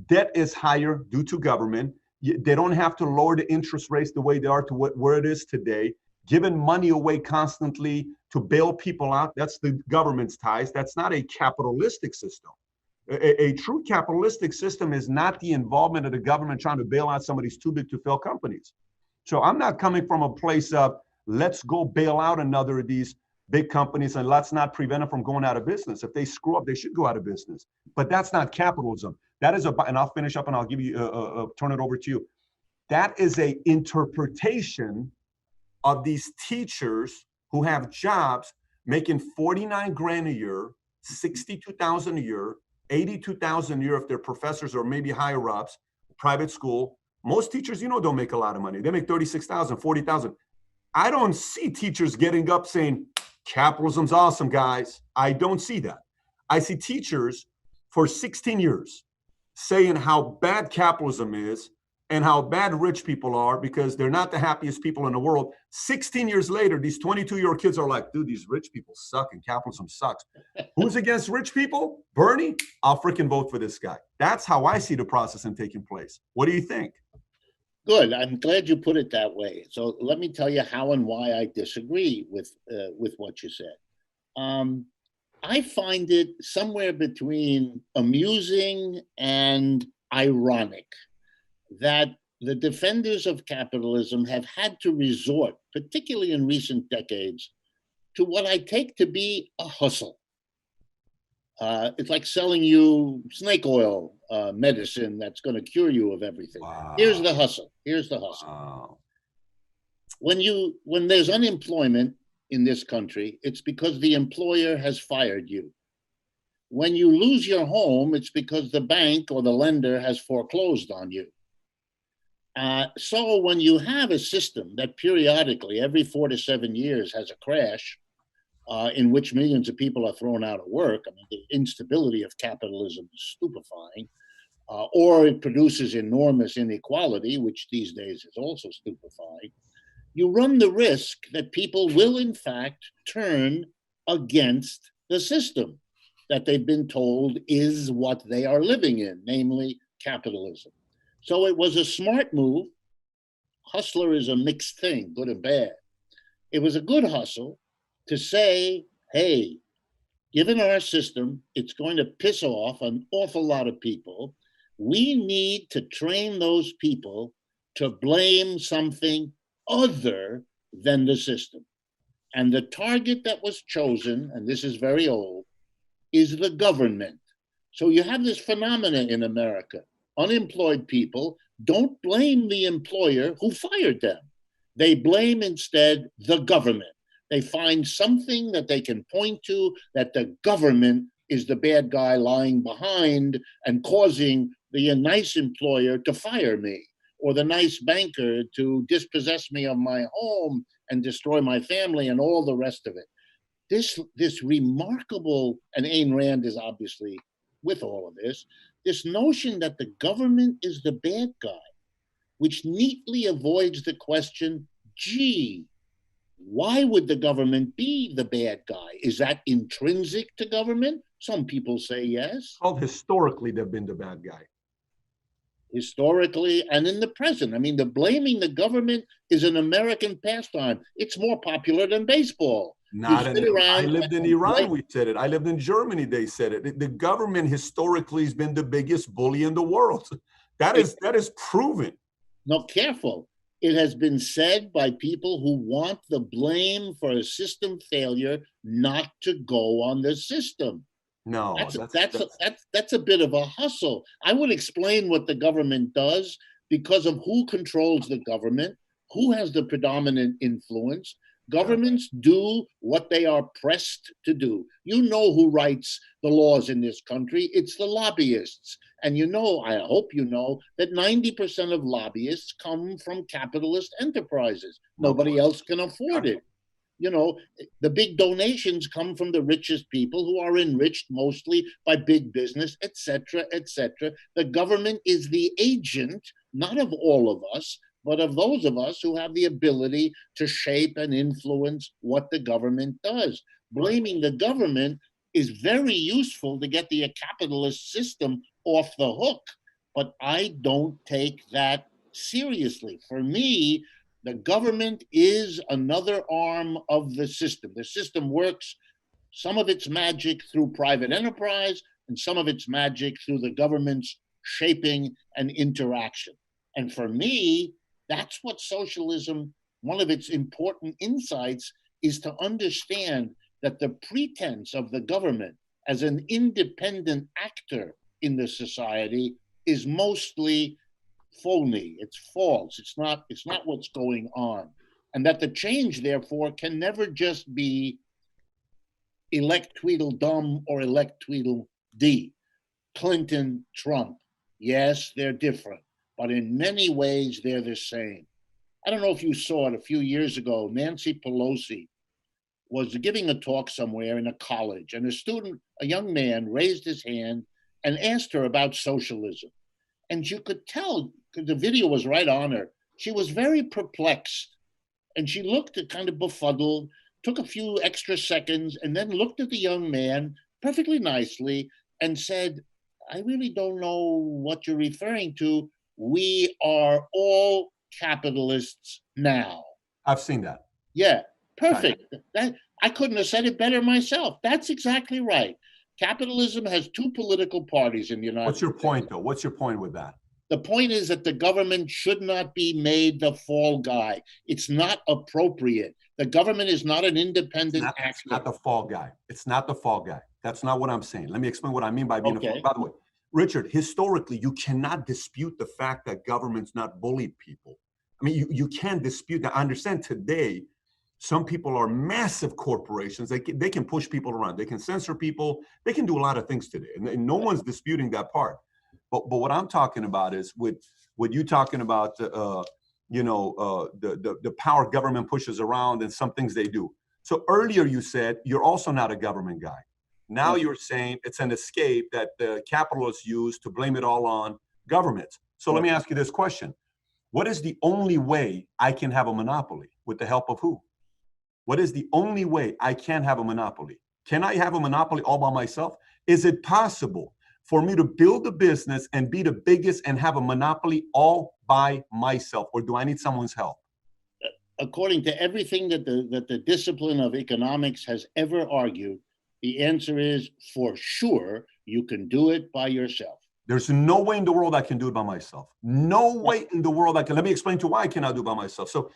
debt is higher due to government. They don't have to lower the interest rates the way they are to where it is today. Giving money away constantly to bail people out, that's the government's ties. That's not a capitalistic system. A true capitalistic system is not the involvement of the government trying to bail out somebody's too big to fail companies. So I'm not coming from a place of let's go bail out another of these big companies and let's not prevent them from going out of business. If they screw up, they should go out of business. But that's not capitalism. That is and I'll finish up and I'll give you turn it over to you. That is a interpretation of these teachers who have jobs making 49 grand a year, 62,000 a year, 82,000 a year if they're professors or maybe higher ups, private school. Most teachers, don't make a lot of money. They make 36,000, 40,000. I don't see teachers getting up saying, capitalism's awesome, guys. I don't see that. I see teachers for 16 years saying how bad capitalism is and how bad rich people are because they're not the happiest people in the world. 16 years later, these 22-year-old kids are like, dude, these rich people suck and capitalism sucks. Who's against rich people? Bernie? I'll freaking vote for this guy. That's how I see the process taking place. What do you think? Good. I'm glad you put it that way. So let me tell you how and why I disagree with what you said. I find it somewhere between amusing and ironic that the defenders of capitalism have had to resort, particularly in recent decades, to what I take to be a hustle. It's like selling you snake oil medicine that's going to cure you of everything. Wow. Here's the hustle. Wow. When there's unemployment in this country, it's because the employer has fired you. When you lose your home, it's because the bank or the lender has foreclosed on you. So when you have a system that periodically, every 4 to 7 years, has a crash in which millions of people are thrown out of work, I mean, the instability of capitalism is stupefying, or it produces enormous inequality, which these days is also stupefying. You run the risk that people will, in fact, turn against the system that they've been told is what they are living in, namely capitalism. So it was a smart move. Hustler is a mixed thing, good and bad. It was a good hustle to say, hey, given our system, it's going to piss off an awful lot of people. We need to train those people to blame something other than the system. And the target that was chosen, and this is very old, is the government. So you have this phenomenon in America. Unemployed people don't blame the employer who fired them. They blame instead the government. They find something that they can point to that the government is the bad guy lying behind and causing the nice employer to fire me, or the nice banker to dispossess me of my home and destroy my family and all the rest of it. This remarkable, and Ayn Rand is obviously with all of this notion that the government is the bad guy, which neatly avoids the question, gee, why would the government be the bad guy? Is that intrinsic to government? Some people say yes. Well, historically, they've been the bad guy. Historically and in the present. I mean, the blaming the government is an American pastime. It's more popular than baseball. Not in, I lived in Iran, we said it. I lived in Germany, they said it. The government historically has been the biggest bully in the world. That is proven. No, careful. It has been said by people who want the blame for a system failure not to go on the system. No, that's a bit of a hustle. I would explain what the government does because of who controls the government, who has the predominant influence. Governments do what they are pressed to do. You know who writes the laws in this country. It's the lobbyists. And you know, I hope you know, that 90% of lobbyists come from capitalist enterprises. Nobody else can afford it. You know, the big donations come from the richest people who are enriched mostly by big business, et cetera, et cetera. The government is the agent, not of all of us, but of those of us who have the ability to shape and influence what the government does. Blaming the government is very useful to get the capitalist system off the hook, but I don't take that seriously. For me, the government is another arm of the system. The system works, some of its magic through private enterprise, and some of its magic through the government's shaping and interaction. And for me, that's what socialism, one of its important insights, is to understand that the pretense of the government as an independent actor in the society is mostly phony. It's false. It's not what's going on. And that the change, therefore, can never just be elect Tweedledum or elect Tweedledee. Clinton, Trump. Yes, they're different, but in many ways, they're the same. I don't know if you saw it a few years ago. Nancy Pelosi was giving a talk somewhere in a college, and a young man, raised his hand and asked her about socialism. And you could tell, because the video was right on her, she was very perplexed. And she looked kind of befuddled, took a few extra seconds, and then looked at the young man perfectly nicely and said, I really don't know what you're referring to. We are all capitalists now. I've seen that. Yeah, perfect. I couldn't have said it better myself. That's exactly right. Capitalism has two political parties in the United States. What's your point, though? What's your point with that? The point is that the government should not be made the fall guy. It's not appropriate. The government is not an independent actor. It's not the fall guy. It's not the fall guy. That's not what I'm saying. Let me explain what I mean by being a fall. By the way, Richard, historically, you cannot dispute the fact that government's not bullied people. I mean, you can't dispute that. I understand today, some people are massive corporations. They can push people around. They can censor people. They can do a lot of things today. And no one's disputing that part. But what I'm talking about is with what you talking about, the power government pushes around and some things they do. So earlier you said you're also not a government guy. Now you're saying it's an escape that the capitalists use to blame it all on governments. So let me ask you this question. What is the only way I can have a monopoly? With the help of who? What is the only way I can have a monopoly? Can I have a monopoly all by myself? Is it possible for me to build a business and be the biggest and have a monopoly all by myself? Or do I need someone's help? According to everything that the discipline of economics has ever argued, the answer is for sure you can do it by yourself. There's no way in the world I can do it by myself. No way in the world I can. Let me explain to you why I cannot do it by myself. So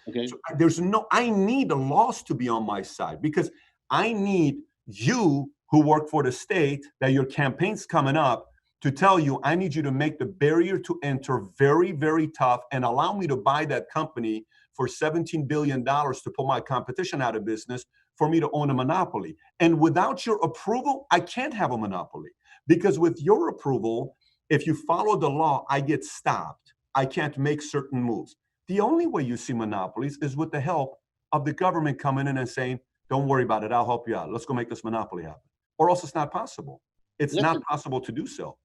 I need the laws to be on my side, because I need you who work for the state, that your campaign's coming up, to tell you, I need you to make the barrier to enter very, very tough and allow me to buy that company for $17 billion to put my competition out of business, for me to own a monopoly. And without your approval, I can't have a monopoly, because with your approval, if you follow the law, I get stopped. I can't make certain moves. The only way you see monopolies is with the help of the government coming in and saying, don't worry about it, I'll help you out. Let's go make this monopoly happen. Or else it's not possible. It's not possible to do so.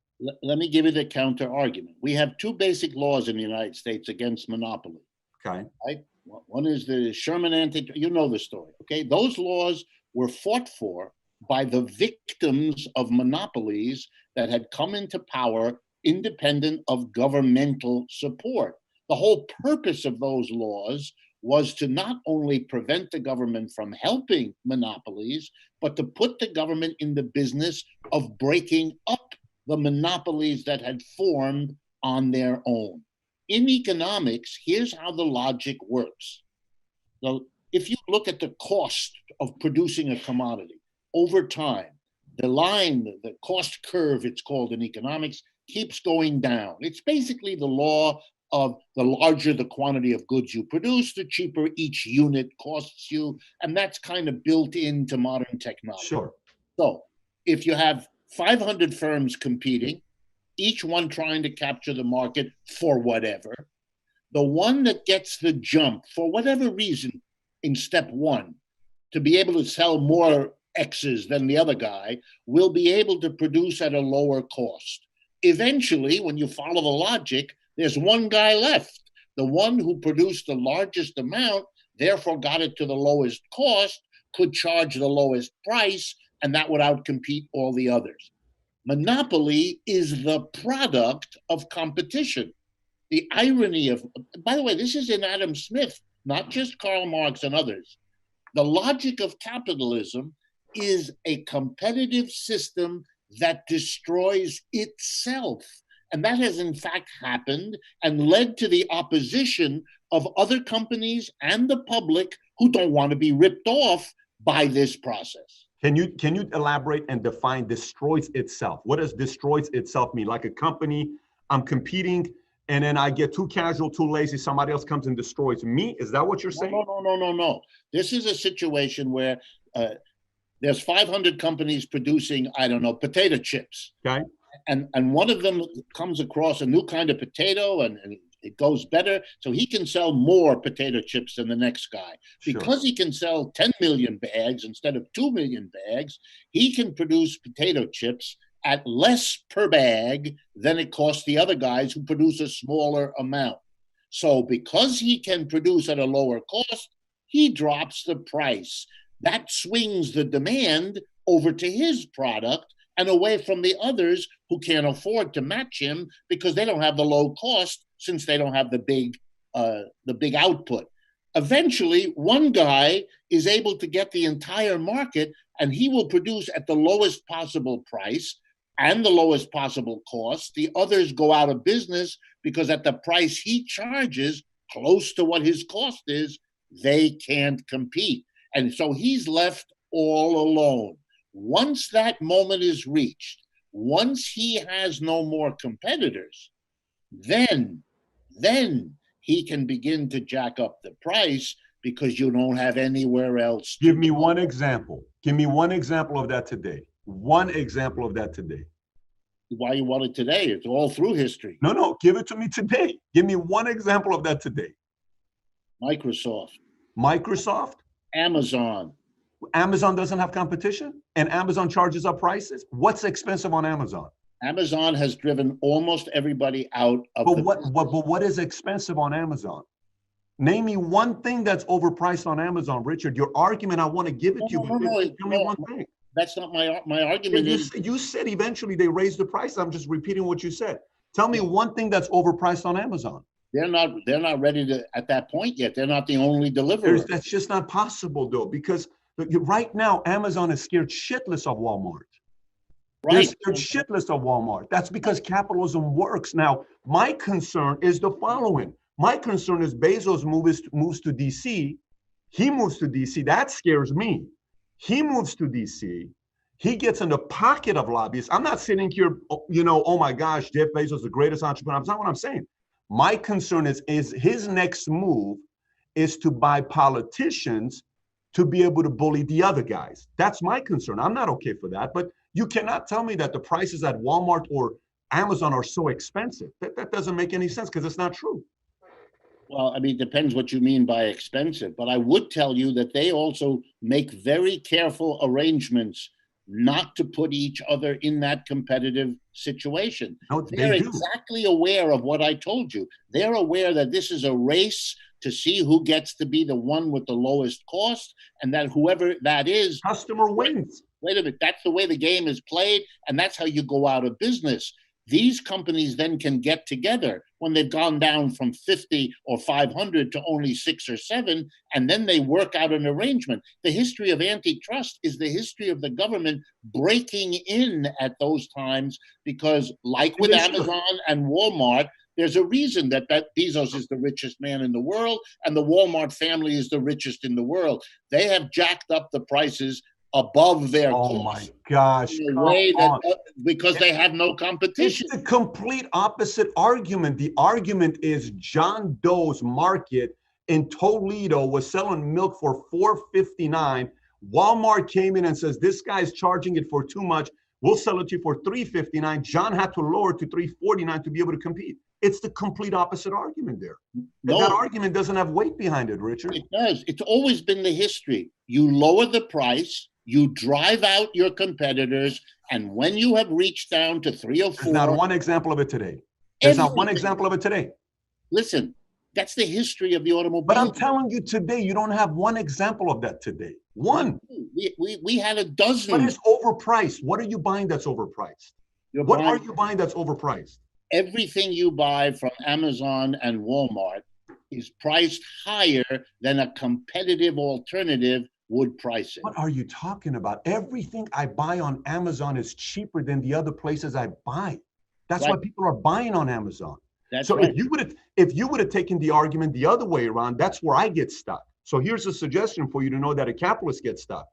Let me give you the counter argument. We have two basic laws in the United States against monopoly. Okay. Right? One is the Sherman you know the story, okay? Those laws were fought for by the victims of monopolies that had come into power independent of governmental support. The whole purpose of those laws was to not only prevent the government from helping monopolies, but to put the government in the business of breaking up the monopolies that had formed on their own. In economics, here's how the logic works. So if you look at the cost of producing a commodity over time, the line, the cost curve, it's called in economics, keeps going down. It's basically the law of the larger the quantity of goods you produce, the cheaper each unit costs you. And that's kind of built into modern technology. Sure. So if you have 500 firms competing, each one trying to capture the market for whatever, the one that gets the jump for whatever reason in step one to be able to sell more X's than the other guy will be able to produce at a lower cost. Eventually, when you follow the logic, there's one guy left. The one who produced the largest amount, therefore got it to the lowest cost, could charge the lowest price, and that would outcompete all the others. Monopoly is the product of competition. The irony of, by the way, this is in Adam Smith, not just Karl Marx and others. The logic of capitalism is a competitive system that destroys itself. And that has in fact happened and led to the opposition of other companies and the public who don't want to be ripped off by this process. Can you elaborate and define destroys itself? What does destroys itself mean? Like a company, I'm competing, and then I get too casual, too lazy, somebody else comes and destroys me? Is that what you're saying? No. This is a situation where there's 500 companies producing, I don't know, potato chips. Okay. And one of them comes across a new kind of potato and it goes better, so he can sell more potato chips than the next guy. Because he can sell 10 million bags instead of 2 million bags, he can produce potato chips at less per bag than it costs the other guys who produce a smaller amount. So because he can produce at a lower cost, he drops the price. That swings the demand over to his product and away from the others who can't afford to match him because they don't have the low cost, since they don't have the big output. Eventually, one guy is able to get the entire market, and he will produce at the lowest possible price and the lowest possible cost. The others go out of business because at the price he charges, close to what his cost is, they can't compete. And so he's left all alone. Once that moment is reached, once he has no more competitors, then he can begin to jack up the price because you don't have anywhere else. Give me one example. Give me one example of that today. One example of that today. Why you want it today? It's all through history. No, give it to me today. Give me one example of that today. Microsoft, Microsoft, Amazon. Amazon doesn't have competition, and Amazon charges up prices. What's expensive on Amazon? Amazon has driven almost everybody out of But what is expensive on Amazon? Name me one thing that's overpriced on Amazon, Richard. Your argument, I want to give it to you, but tell me one thing. That's not my argument. You said eventually they raised the price. I'm just repeating what you said. Tell me one thing that's overpriced on Amazon. They're not ready to at that point yet. They're not the only deliverer. That's just not possible though, because right now Amazon is scared shitless of Walmart. Right. They're scared shitless of Walmart. That's because capitalism works. Now, my concern is the following. My concern is Bezos moves to DC. He moves to DC. That scares me. He moves to DC. He gets in the pocket of lobbyists. I'm not sitting here, oh my gosh, Jeff Bezos is the greatest entrepreneur. That's not what I'm saying. My concern is his next move is to buy politicians to be able to bully the other guys. That's my concern. I'm not okay for that. But you cannot tell me that the prices at Walmart or Amazon are so expensive. That doesn't make any sense because it's not true. Well, I mean, it depends what you mean by expensive. But I would tell you that they also make very careful arrangements not to put each other in that competitive situation. No, They're exactly aware of what I told you. They're aware that this is a race to see who gets to be the one with the lowest cost, and that whoever that is, customer wins. Wait a minute, that's the way the game is played, and that's how you go out of business. These companies then can get together when they've gone down from 50 or 500 to only 6 or 7, and then they work out an arrangement. The history of antitrust is the history of the government breaking in at those times because, like with Amazon and Walmart, there's a reason that Bezos is the richest man in the world and the Walmart family is the richest in the world. They have jacked up the prices above their cost. Oh my gosh. In a way that, because they have no competition. It's the complete opposite argument. The argument is John Doe's market in Toledo was selling milk for $4.59. Walmart came in and says, this guy's charging it for too much. We'll sell it to you for $3.59. John had to lower it to $3.49 to be able to compete. It's the complete opposite argument there. No, that argument doesn't have weight behind it, Richard. It does. It's always been the history. You lower the price, you drive out your competitors, and when you have reached down to 3 or 4... There's not one example of it today. There's not one example of it today. Listen, that's the history of the automobile. But I'm telling you today, you don't have one example of that today. One. We had a dozen. But it's overpriced. What are you buying that's overpriced? What are you buying that's overpriced? Everything you buy from Amazon and Walmart is priced higher than a competitive alternative would price it. What are you talking about? Everything I buy on Amazon is cheaper than the other places I buy. That's why people are buying on Amazon. So if you would have taken the argument the other way around, that's where I get stuck. So here's a suggestion for you to know that a capitalist gets stuck.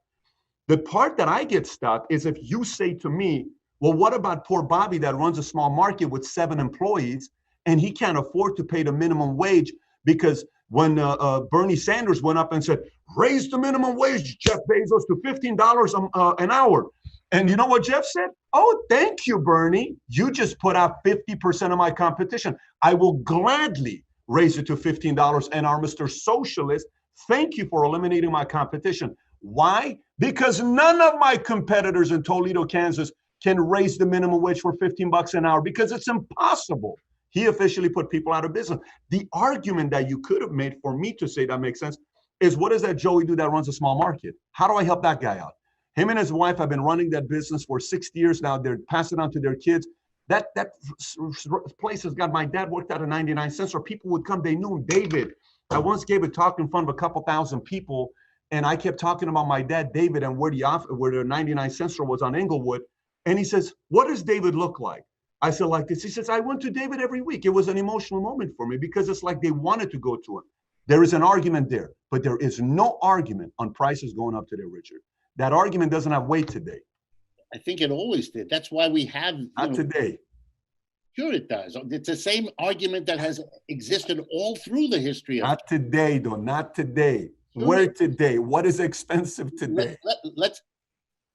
The part that I get stuck is if you say to me, well, what about poor Bobby that runs a small market with 7 employees and he can't afford to pay the minimum wage because when Bernie Sanders went up and said, raise the minimum wage, Jeff Bezos, to $15 an hour. And you know what Jeff said? Oh, thank you, Bernie. You just put out 50% of my competition. I will gladly raise it to $15 an hour, Mr. Socialist. Thank you for eliminating my competition. Why? Because none of my competitors in Toledo, Kansas can raise the minimum wage for $15 an hour because it's impossible. He officially put people out of business. The argument that you could have made for me to say that makes sense is, what does that Joey do that runs a small market? How do I help that guy out? Him and his wife have been running that business for 60 years now. They're passing it on to their kids. That place has got, my dad worked at a 99-cent store. People would come, they knew him. David, I once gave a talk in front of a couple thousand people, and I kept talking about my dad, David, and where the 99-cent store was on Englewood. And he says, what does David look like? I said, like this. He says, I went to David every week. It was an emotional moment for me because it's like they wanted to go to him. There is an argument there, but there is no argument on prices going up today, Richard. That argument doesn't have weight today. I think it always did. That's why we have... Not today. Sure it does. It's the same argument that has existed all through the history of... Not today, though. Not today. Sure. Where today? What is expensive today? Let's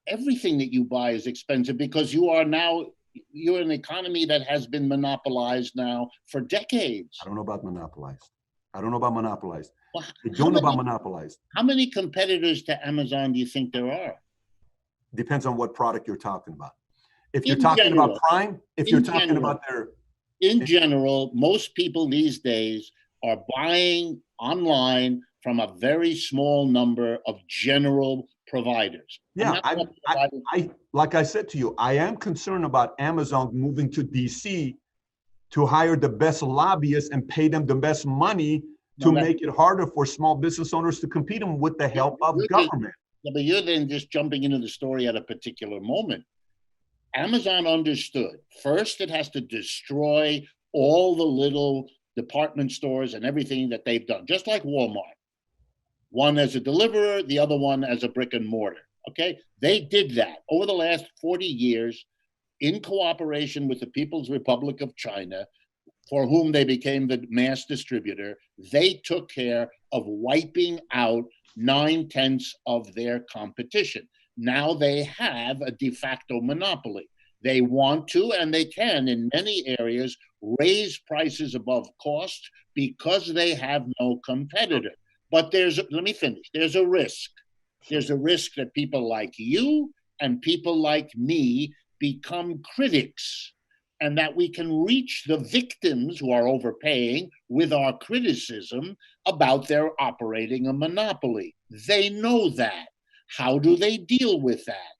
everything that you buy is expensive because you are now you're an economy that has been monopolized now for decades. I don't know about monopolized. I don't know about monopolized. Well, I don't know about monopolized. how many competitors to Amazon do you think there are? Depends on what product you're talking about. If you're In talking general, about Prime, if in you're talking general. about their, In general, most people these days are buying online from a very small number of general providers. yeah, I like I said to you, I am concerned about Amazon moving to DC to hire the best lobbyists and pay them the best money to make it harder for small business owners to compete them with the help of government. But you're then just jumping into the story at a particular moment. Amazon understood first it has to destroy all the little department stores and everything that they've done, just like Walmart. One as a deliverer, the other one as a brick and mortar. Okay, they did that over the last 40 years in cooperation with the People's Republic of China, for whom they became the mass distributor. They took care of wiping out 9/10 of their competition. Now they have a de facto monopoly. They want to, and they can in many areas, raise prices above cost because they have no competitor. But let me finish, there's a risk. There's a risk that people like you and people like me become critics, and that we can reach the victims who are overpaying with our criticism about their operating a monopoly. They know that. How do they deal with that?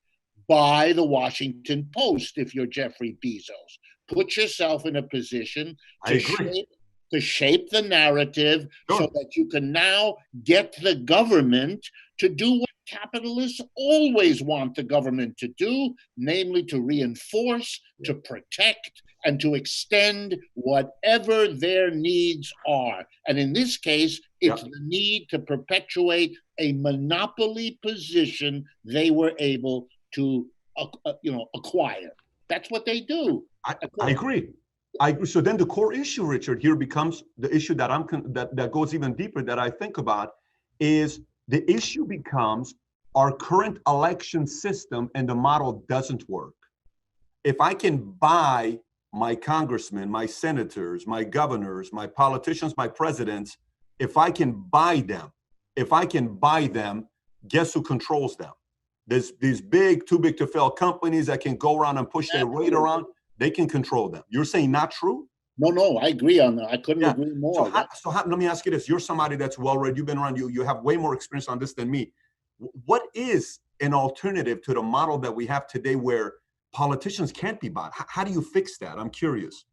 Buy the Washington Post if you're Jeffrey Bezos. Put yourself in a position to shape the narrative so that you can now get the government to do what capitalists always want the government to do, namely to reinforce, to protect, and to extend whatever their needs are. And in this case, it's the need to perpetuate a monopoly position they were able to acquire. That's what they do. I agree. I agree. So then the core issue, Richard, here becomes the issue that that goes even deeper that I think about is the issue becomes our current election system and the model doesn't work. If I can buy my congressmen, my senators, my governors, my politicians, my presidents, if I can buy them, guess who controls them? There's these big, too big to fail companies that can go around and push their weight around. They can control them. You're saying not true? No, I agree on that. I couldn't agree more. So let me ask you this. You're somebody that's well-read. You've been around. You have way more experience on this than me. What is an alternative to the model that we have today where politicians can't be bought? How do you fix that? I'm curious.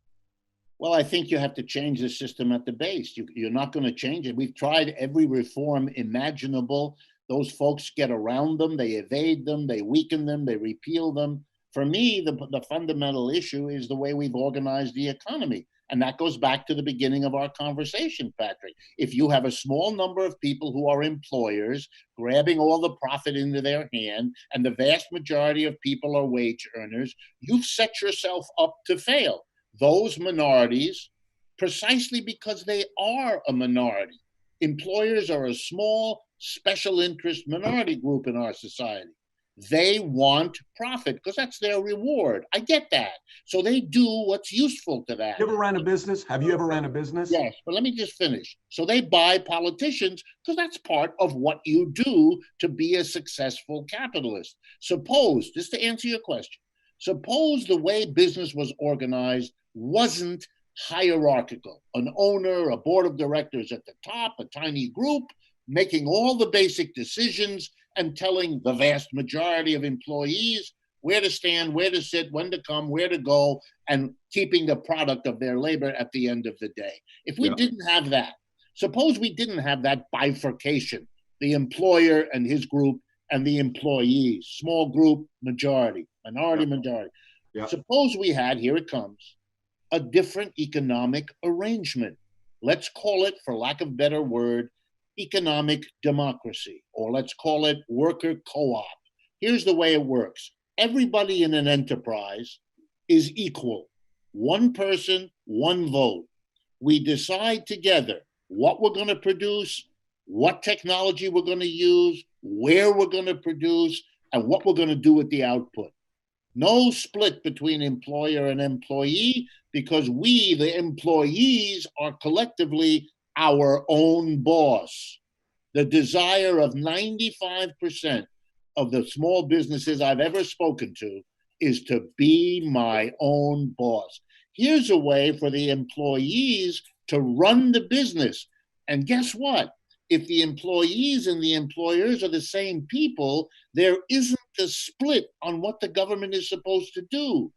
Well, I think you have to change the system at the base. You're not going to change it. We've tried every reform imaginable. Those folks get around them. They evade them. They weaken them. They repeal them. For me, the fundamental issue is the way we've organized the economy. And that goes back to the beginning of our conversation, Patrick. If you have a small number of people who are employers grabbing all the profit into their hand, and the vast majority of people are wage earners, you've set yourself up to fail. Those minorities, precisely because they are a minority. Employers are a small, special interest minority group in our society. They want profit because that's their reward. I get that. So they do what's useful to that. You ever ran a business? Have you ever ran a business? Yes, but let me just finish. So they buy politicians because that's part of what you do to be a successful capitalist. Suppose, just to answer your question, suppose the way business was organized wasn't hierarchical. An owner, a board of directors at the top, a tiny group, making all the basic decisions and telling the vast majority of employees where to stand, where to sit, when to come, where to go, and keeping the product of their labor at the end of the day. If we didn't have that, suppose we didn't have that bifurcation, the employer and his group and the employees, small group, majority, minority, majority. Suppose we had, here it comes, a different economic arrangement. Let's call it, for lack of a better word, economic democracy, or let's call it worker co-op. Here's the way it works. Everybody in an enterprise is equal. One person, one vote. We decide together what we're going to produce, what technology we're going to use, where we're going to produce, and what we're going to do with the output. No split between employer and employee, because we, the employees, are collectively our own boss. The desire of 95% of the small businesses I've ever spoken to is to be my own boss. Here's a way for the employees to run the business. And guess what? If the employees and the employers are the same people, there isn't a split on what the government is supposed to do.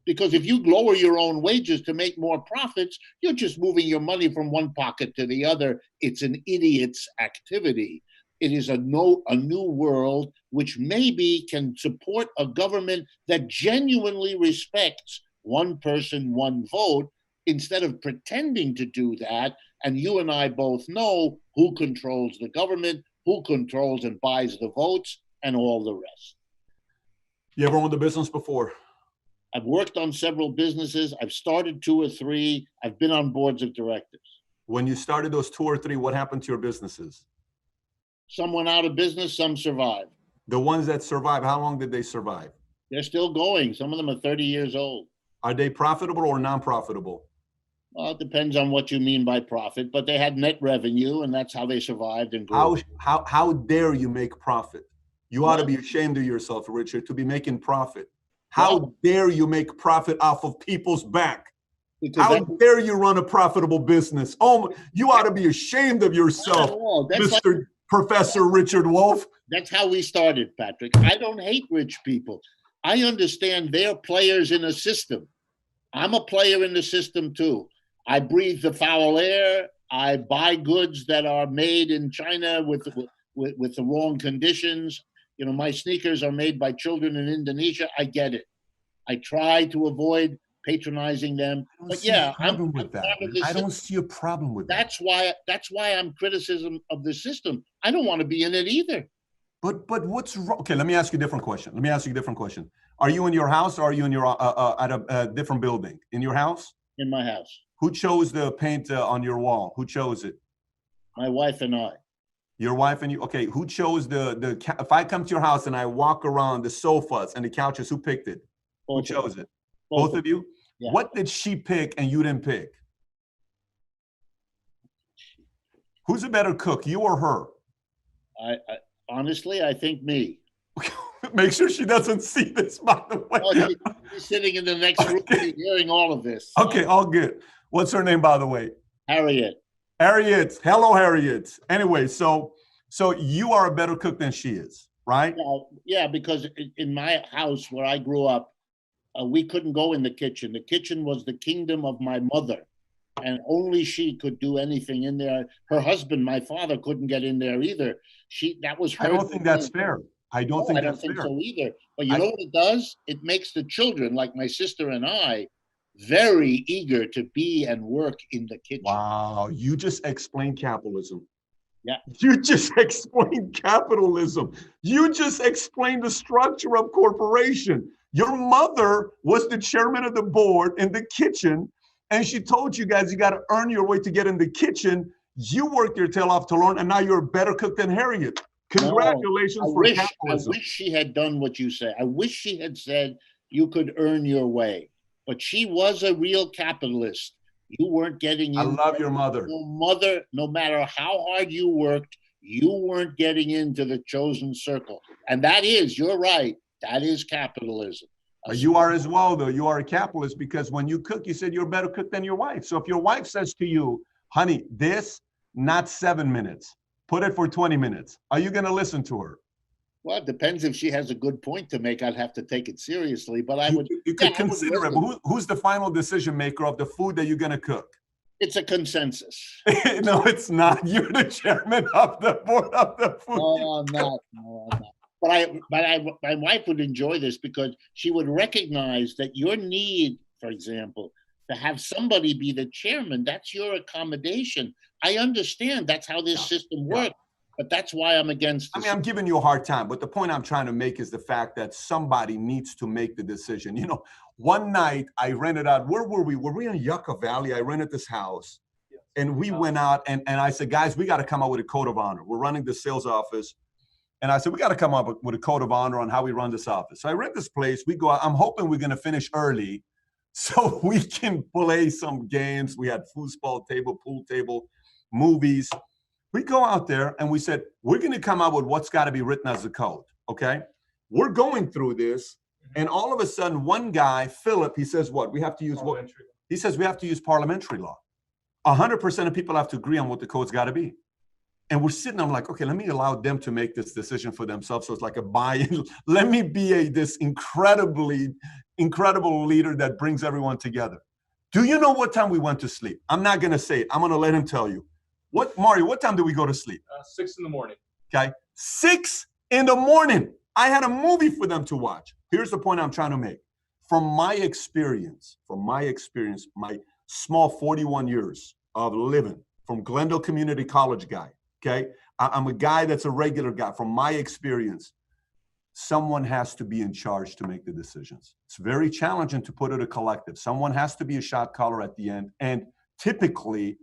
Because if you lower your own wages to make more profits, you're just moving your money from one pocket to the other. It's an idiot's activity. It is a new world which maybe can support a government that genuinely respects one person, one vote, instead of pretending to do that. And you and I both know who controls the government, who controls and buys the votes, and all the rest. You ever owned a business before? I've worked on several businesses. I've started 2 or 3. I've been on boards of directors. When you started those 2 or 3, what happened to your businesses? Some went out of business, some survived. The ones that survived, how long did they survive? They're still going. Some of them are 30 years old. Are they profitable or non-profitable? Well, it depends on what you mean by profit, but they had net revenue, and that's how they survived and grew. How dare you make profit? You ought to be ashamed of yourself, Richard, to be making profit. How dare you make profit off of people's back? How dare you run a profitable business? Oh, you ought to be ashamed of yourself, Mr. Professor Richard Wolff. That's how we started, Patrick. I don't hate rich people. I understand they're players in a system. I'm a player in the system too. I breathe the foul air. I buy goods that are made in China with the wrong conditions. You know, my sneakers are made by children in Indonesia. I get it. I try to avoid patronizing them. But yeah, I don't see a problem with that. That's why I'm criticism of the system. I don't want to be in it either. But what's wrong? Okay, let me ask you a different question. Are you in your house, or are you in your at a different building? In your house? In my house. Who chose the paint on your wall? Who chose it? My wife and I. Your wife and you. Okay, who chose the? If I come to your house and I walk around the sofas and the couches, who picked it? Who chose it? Both of you? Yeah. What did she pick and you didn't pick? Who's a better cook, you or her? I honestly, I think me. Make sure she doesn't see this, by the way. Oh, she's sitting in the next room hearing all of this. Okay, all good. What's her name, by the way? Harriet. Harriet. Hello, Harriet. Anyway, so you are a better cook than she is, right? Yeah, because in my house where I grew up, we couldn't go in the kitchen. The kitchen was the kingdom of my mother, and only she could do anything in there. Her husband, my father, couldn't get in there either. That was her. I don't think that's fair. I don't think so either. But you know what it does? It makes the children, like my sister and I, very eager to be and work in the kitchen. Wow, you just explained capitalism. Yeah. You just explained capitalism. You just explained the structure of corporation. Your mother was the chairman of the board in the kitchen, and she told you guys you got to earn your way to get in the kitchen. You worked your tail off to learn, and now you're a better cook than Harriet. Congratulations for capitalism. I wish she had done what you say. I wish she had said you could earn your way. But she was a real capitalist. You weren't getting in. I love your mother. No matter how hard you worked, you weren't getting into the chosen circle. And that is, you're right, that is capitalism. You are as well, though. You are a capitalist because when you cook, you said you're a better cook than your wife. So if your wife says to you, honey, this, not 7 minutes, put it for 20 minutes. Are you going to listen to her? Well, it depends. If she has a good point to make, I'd have to take it seriously. But I would. You could consider it. But who's the final decision maker of the food that you're going to cook? It's a consensus. No, it's not. You're the chairman of the board of the food. No, I'm not. But my wife would enjoy this because she would recognize that your need, for example, to have somebody be the chairman, that's your accommodation. I understand that's how this system works, but that's why I'm against this. I'm giving you a hard time, but the point I'm trying to make is the fact that somebody needs to make the decision. You know, one night I rented out, where were we? Were we in Yucca Valley? I rented this house and we went out and I said, guys, we got to come out with a code of honor. We're running the sales office. And I said, we got to come up with a code of honor on how we run this office. So I rent this place. We go out. I'm hoping we're going to finish early so we can play some games. We had foosball table, pool table, movies. We go out there and we said, we're going to come up with what's got to be written as a code. Okay. We're going through this. And all of a sudden, one guy, Philip, he says, what? We have to use what? He says, we have to use parliamentary law. 100% of people have to agree on what the code's got to be. And we're sitting, I'm like, okay, let me allow them to make this decision for themselves. So it's like a buy-in. Let me be this incredible leader that brings everyone together. Do you know what time we went to sleep? I'm not going to say it. I'm going to let him tell you. Mario, what time did we go to sleep? 6 in the morning. Okay. 6 in the morning. I had a movie for them to watch. Here's the point I'm trying to make. From my experience, my small 41 years of living, from Glendale Community College guy, okay? I'm a guy that's a regular guy. From my experience, someone has to be in charge to make the decisions. It's very challenging to put it a collective. Someone has to be a shot caller at the end. And typically,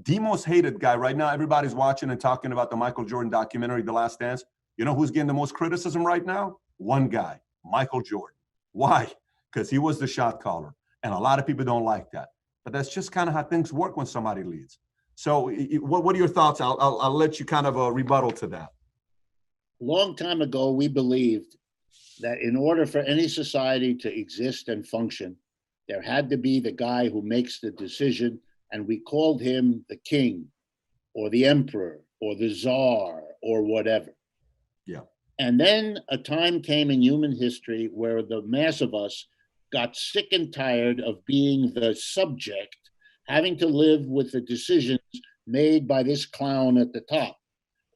the most hated guy right now, everybody's watching and talking about the Michael Jordan documentary, The Last Dance. You know who's getting the most criticism right now? One guy, Michael Jordan. Why? Because he was the shot caller. And a lot of people don't like that. But that's just kind of how things work when somebody leads. So what are your thoughts? I'll let you kind of rebuttal to that. A long time ago, we believed that in order for any society to exist and function, there had to be the guy who makes the decision, and we called him the king or the emperor or the czar or whatever. Yeah. And then a time came in human history where the mass of us got sick and tired of being the subject, having to live with the decisions made by this clown at the top,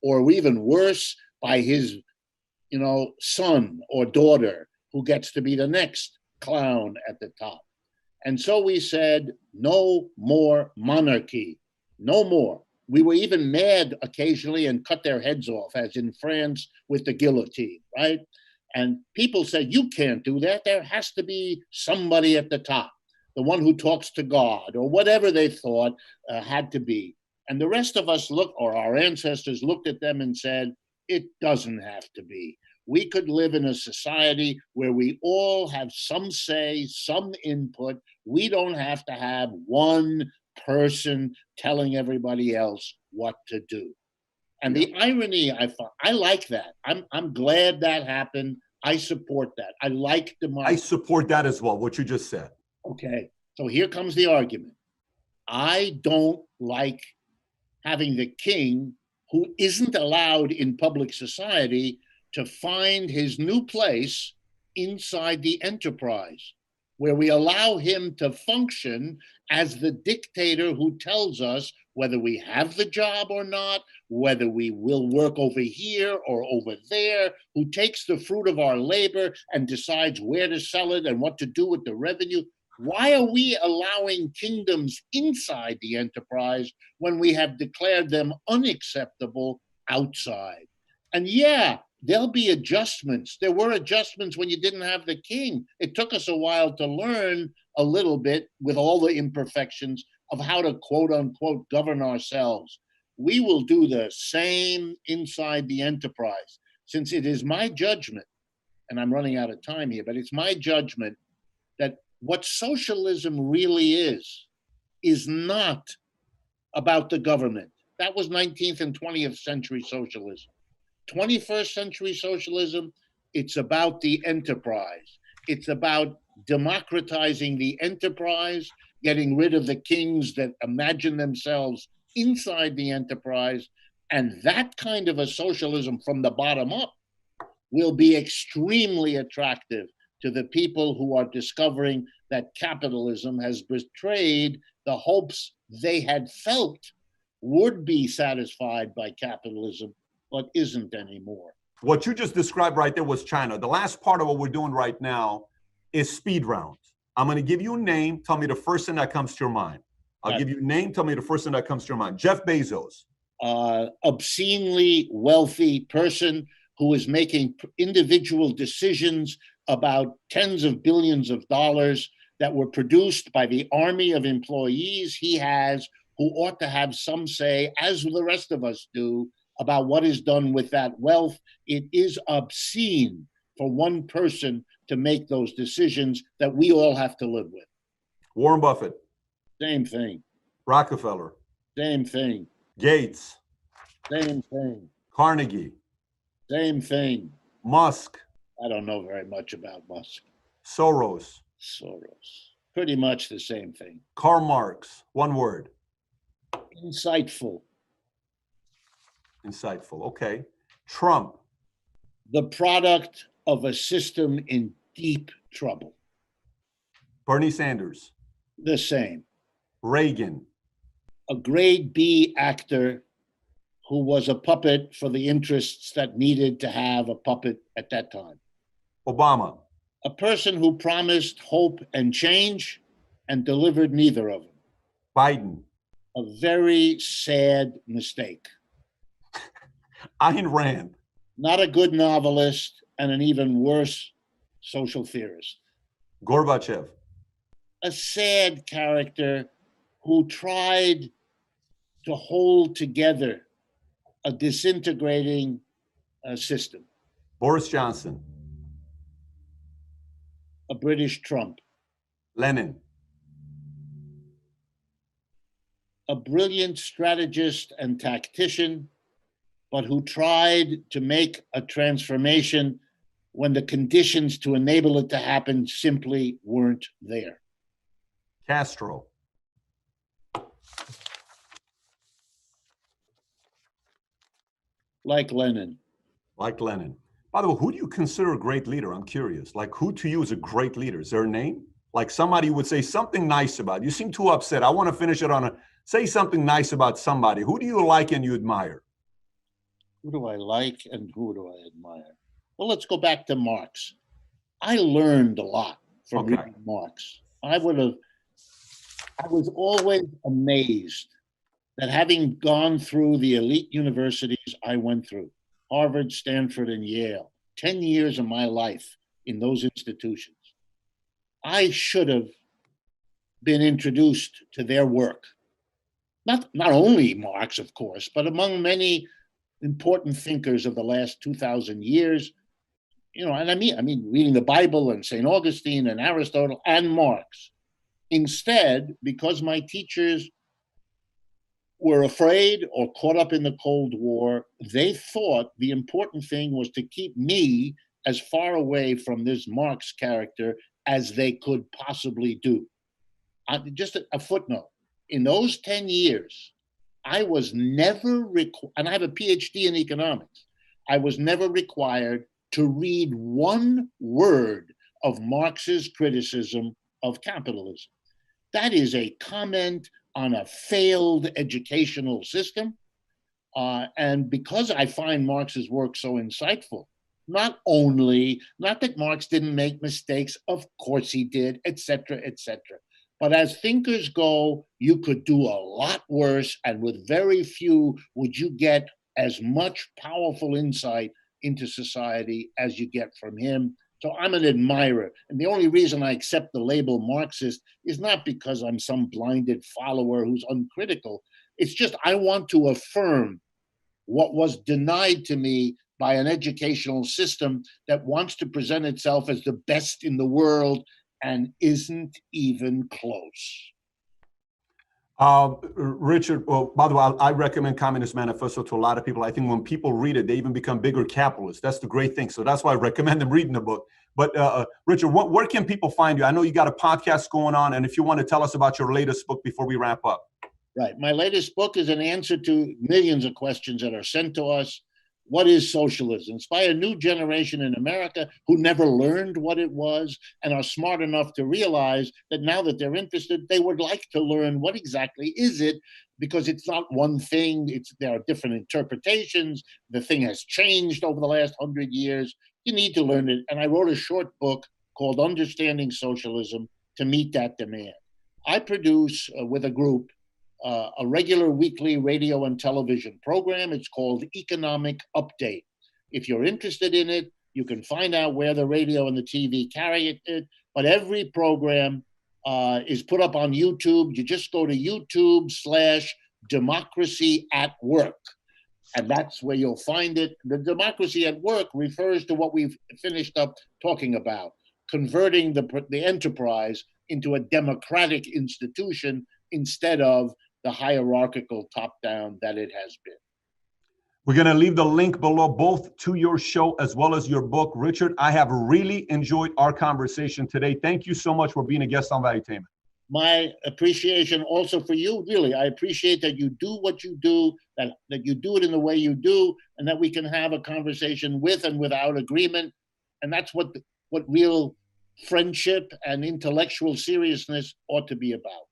or even worse, by his, son or daughter who gets to be the next clown at the top. And so we said, no more monarchy, no more. We were even mad occasionally and cut their heads off, as in France with the guillotine, right? And people said, you can't do that. There has to be somebody at the top, the one who talks to God or whatever they thought had to be. And the rest of us or our ancestors looked at them and said, it doesn't have to be. We could live in a society where we all have some say, some input. We don't have to have one person telling everybody else what to do. And the irony, I like that. I'm glad that happened. I support that. I like democracy. I support that as well, what you just said. Okay, so here comes the argument. I don't like having the king, who isn't allowed in public society, to find his new place inside the enterprise, where we allow him to function as the dictator who tells us whether we have the job or not, whether we will work over here or over there, who takes the fruit of our labor and decides where to sell it and what to do with the revenue. Why are we allowing kingdoms inside the enterprise when we have declared them unacceptable outside? And yeah, there'll be adjustments. There were adjustments when you didn't have the king. It took us a while to learn a little bit, with all the imperfections, of how to quote unquote govern ourselves. We will do the same inside the enterprise, since it is my judgment, and I'm running out of time here, but it's my judgment that what socialism really is not about the government. That was 19th and 20th century socialism. 21st century socialism, it's about the enterprise. It's about democratizing the enterprise, getting rid of the kings that imagine themselves inside the enterprise. And that kind of a socialism from the bottom up will be extremely attractive to the people who are discovering that capitalism has betrayed the hopes they had felt would be satisfied by capitalism, but isn't anymore. What you just described right there was China. The last part of what we're doing right now is speed round. I'm going to give you a name. Tell me the first thing that comes to your mind. I'll give you a name. Tell me the first thing that comes to your mind. Jeff Bezos. Obscenely wealthy person who is making individual decisions about tens of billions of dollars that were produced by the army of employees he has, who ought to have some say, as the rest of us do, about what is done with that wealth. It is obscene for one person to make those decisions that we all have to live with. Warren Buffett. Same thing. Rockefeller. Same thing. Gates. Same thing. Carnegie. Same thing. Musk. I don't know very much about Musk. Soros. Pretty much the same thing. Karl Marx. One word. Insightful. Okay. Trump. The product of a system in deep trouble. Bernie Sanders. The same. Reagan. A grade B actor who was a puppet for the interests that needed to have a puppet at that time. Obama. A person who promised hope and change and delivered neither of them. Biden. A very sad mistake. Ayn Rand. Not a good novelist and an even worse social theorist. Gorbachev. A sad character who tried to hold together a disintegrating system. Boris Johnson. A British Trump. Lenin. A brilliant strategist and tactician, but who tried to make a transformation when the conditions to enable it to happen simply weren't there. Castro. Like Lenin. Like Lenin. By the way, who do you consider a great leader? I'm curious. Like, who to you is a great leader? Is there a name? Like somebody who would say something nice about you. You seem too upset. I want to finish it on say something nice about somebody. Who do you like and you admire? Who do I like and who do I admire? Well, let's go back to Marx. I learned a lot from reading Marx. I was always amazed that having gone through the elite universities I went through, Harvard, Stanford, and Yale, 10 years of my life in those institutions, I should have been introduced to their work. Not only Marx, of course, but among many important thinkers of the last 2,000 years, and I mean reading the Bible and St. Augustine and Aristotle and Marx. Instead, because my teachers were afraid or caught up in the Cold War, they thought the important thing was to keep me as far away from this Marx character as they could possibly do. Just a footnote. In those 10 years, I was never and I have a PhD in economics. I was never required to read one word of Marx's criticism of capitalism. That is a comment on a failed educational system. And because I find Marx's work so insightful, not that Marx didn't make mistakes, of course he did, et cetera, but as thinkers go, you could do a lot worse, and with very few would you get as much powerful insight into society as you get from him. So I'm an admirer. And the only reason I accept the label Marxist is not because I'm some blinded follower who's uncritical. It's just I want to affirm what was denied to me by an educational system that wants to present itself as the best in the world and isn't even close. Richard, well, by the way, I recommend Communist Manifesto to a lot of people. I think when people read it, they even become bigger capitalists. That's the great thing. So that's why I recommend them reading the book. But Richard, where can people find you? I know you got a podcast going on, and if you want to tell us about your latest book before we wrap up. Right. My latest book is an answer to millions of questions that are sent to us. What is socialism? It's by a new generation in America who never learned what it was and are smart enough to realize that now that they're interested, they would like to learn what exactly is it, because it's not one thing. There are different interpretations. The thing has changed over the last 100 years. You need to learn it. And I wrote a short book called Understanding Socialism to meet that demand. I produce with a group a regular weekly radio and television program. It's called Economic Update. If you're interested in it, you can find out where the radio and the TV carry it. But every program is put up on YouTube. You just go to YouTube/Democracy at Work. And that's where you'll find it. The democracy at work refers to what we've finished up talking about, converting the enterprise into a democratic institution instead of the hierarchical top-down that it has been. We're going to leave the link below, both to your show as well as your book. Richard, I have really enjoyed our conversation today. Thank you so much for being a guest on Valuetainment. My appreciation also for you, really. I appreciate that you do what you do, that you do it in the way you do, and that we can have a conversation with and without agreement. And that's what real friendship and intellectual seriousness ought to be about.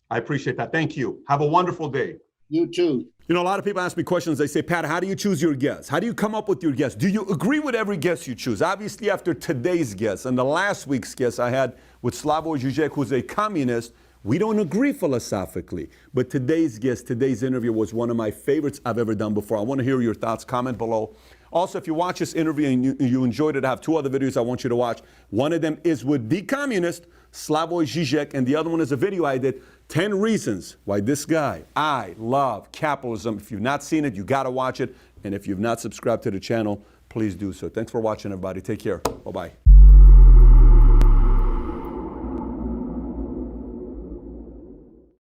I appreciate that. Thank you. Have a wonderful day. You too. You know, a lot of people ask me questions. They say, Pat, how do you choose your guests? How do you come up with your guests? Do you agree with every guest you choose? Obviously, after today's guest and the last week's guest I had with Slavoj Žižek, who's a communist, we don't agree philosophically. But today's guest, today's interview was one of my favorites I've ever done before. I want to hear your thoughts. Comment below. Also, if you watch this interview and you enjoyed it, I have two other videos I want you to watch. One of them is with the communist, Slavoj Žižek, and the other one is a video I did, 10 reasons why this guy, I love capitalism. If you've not seen it, you got to watch it. And if you've not subscribed to the channel, please do so. Thanks for watching, everybody. Take care. Bye-bye.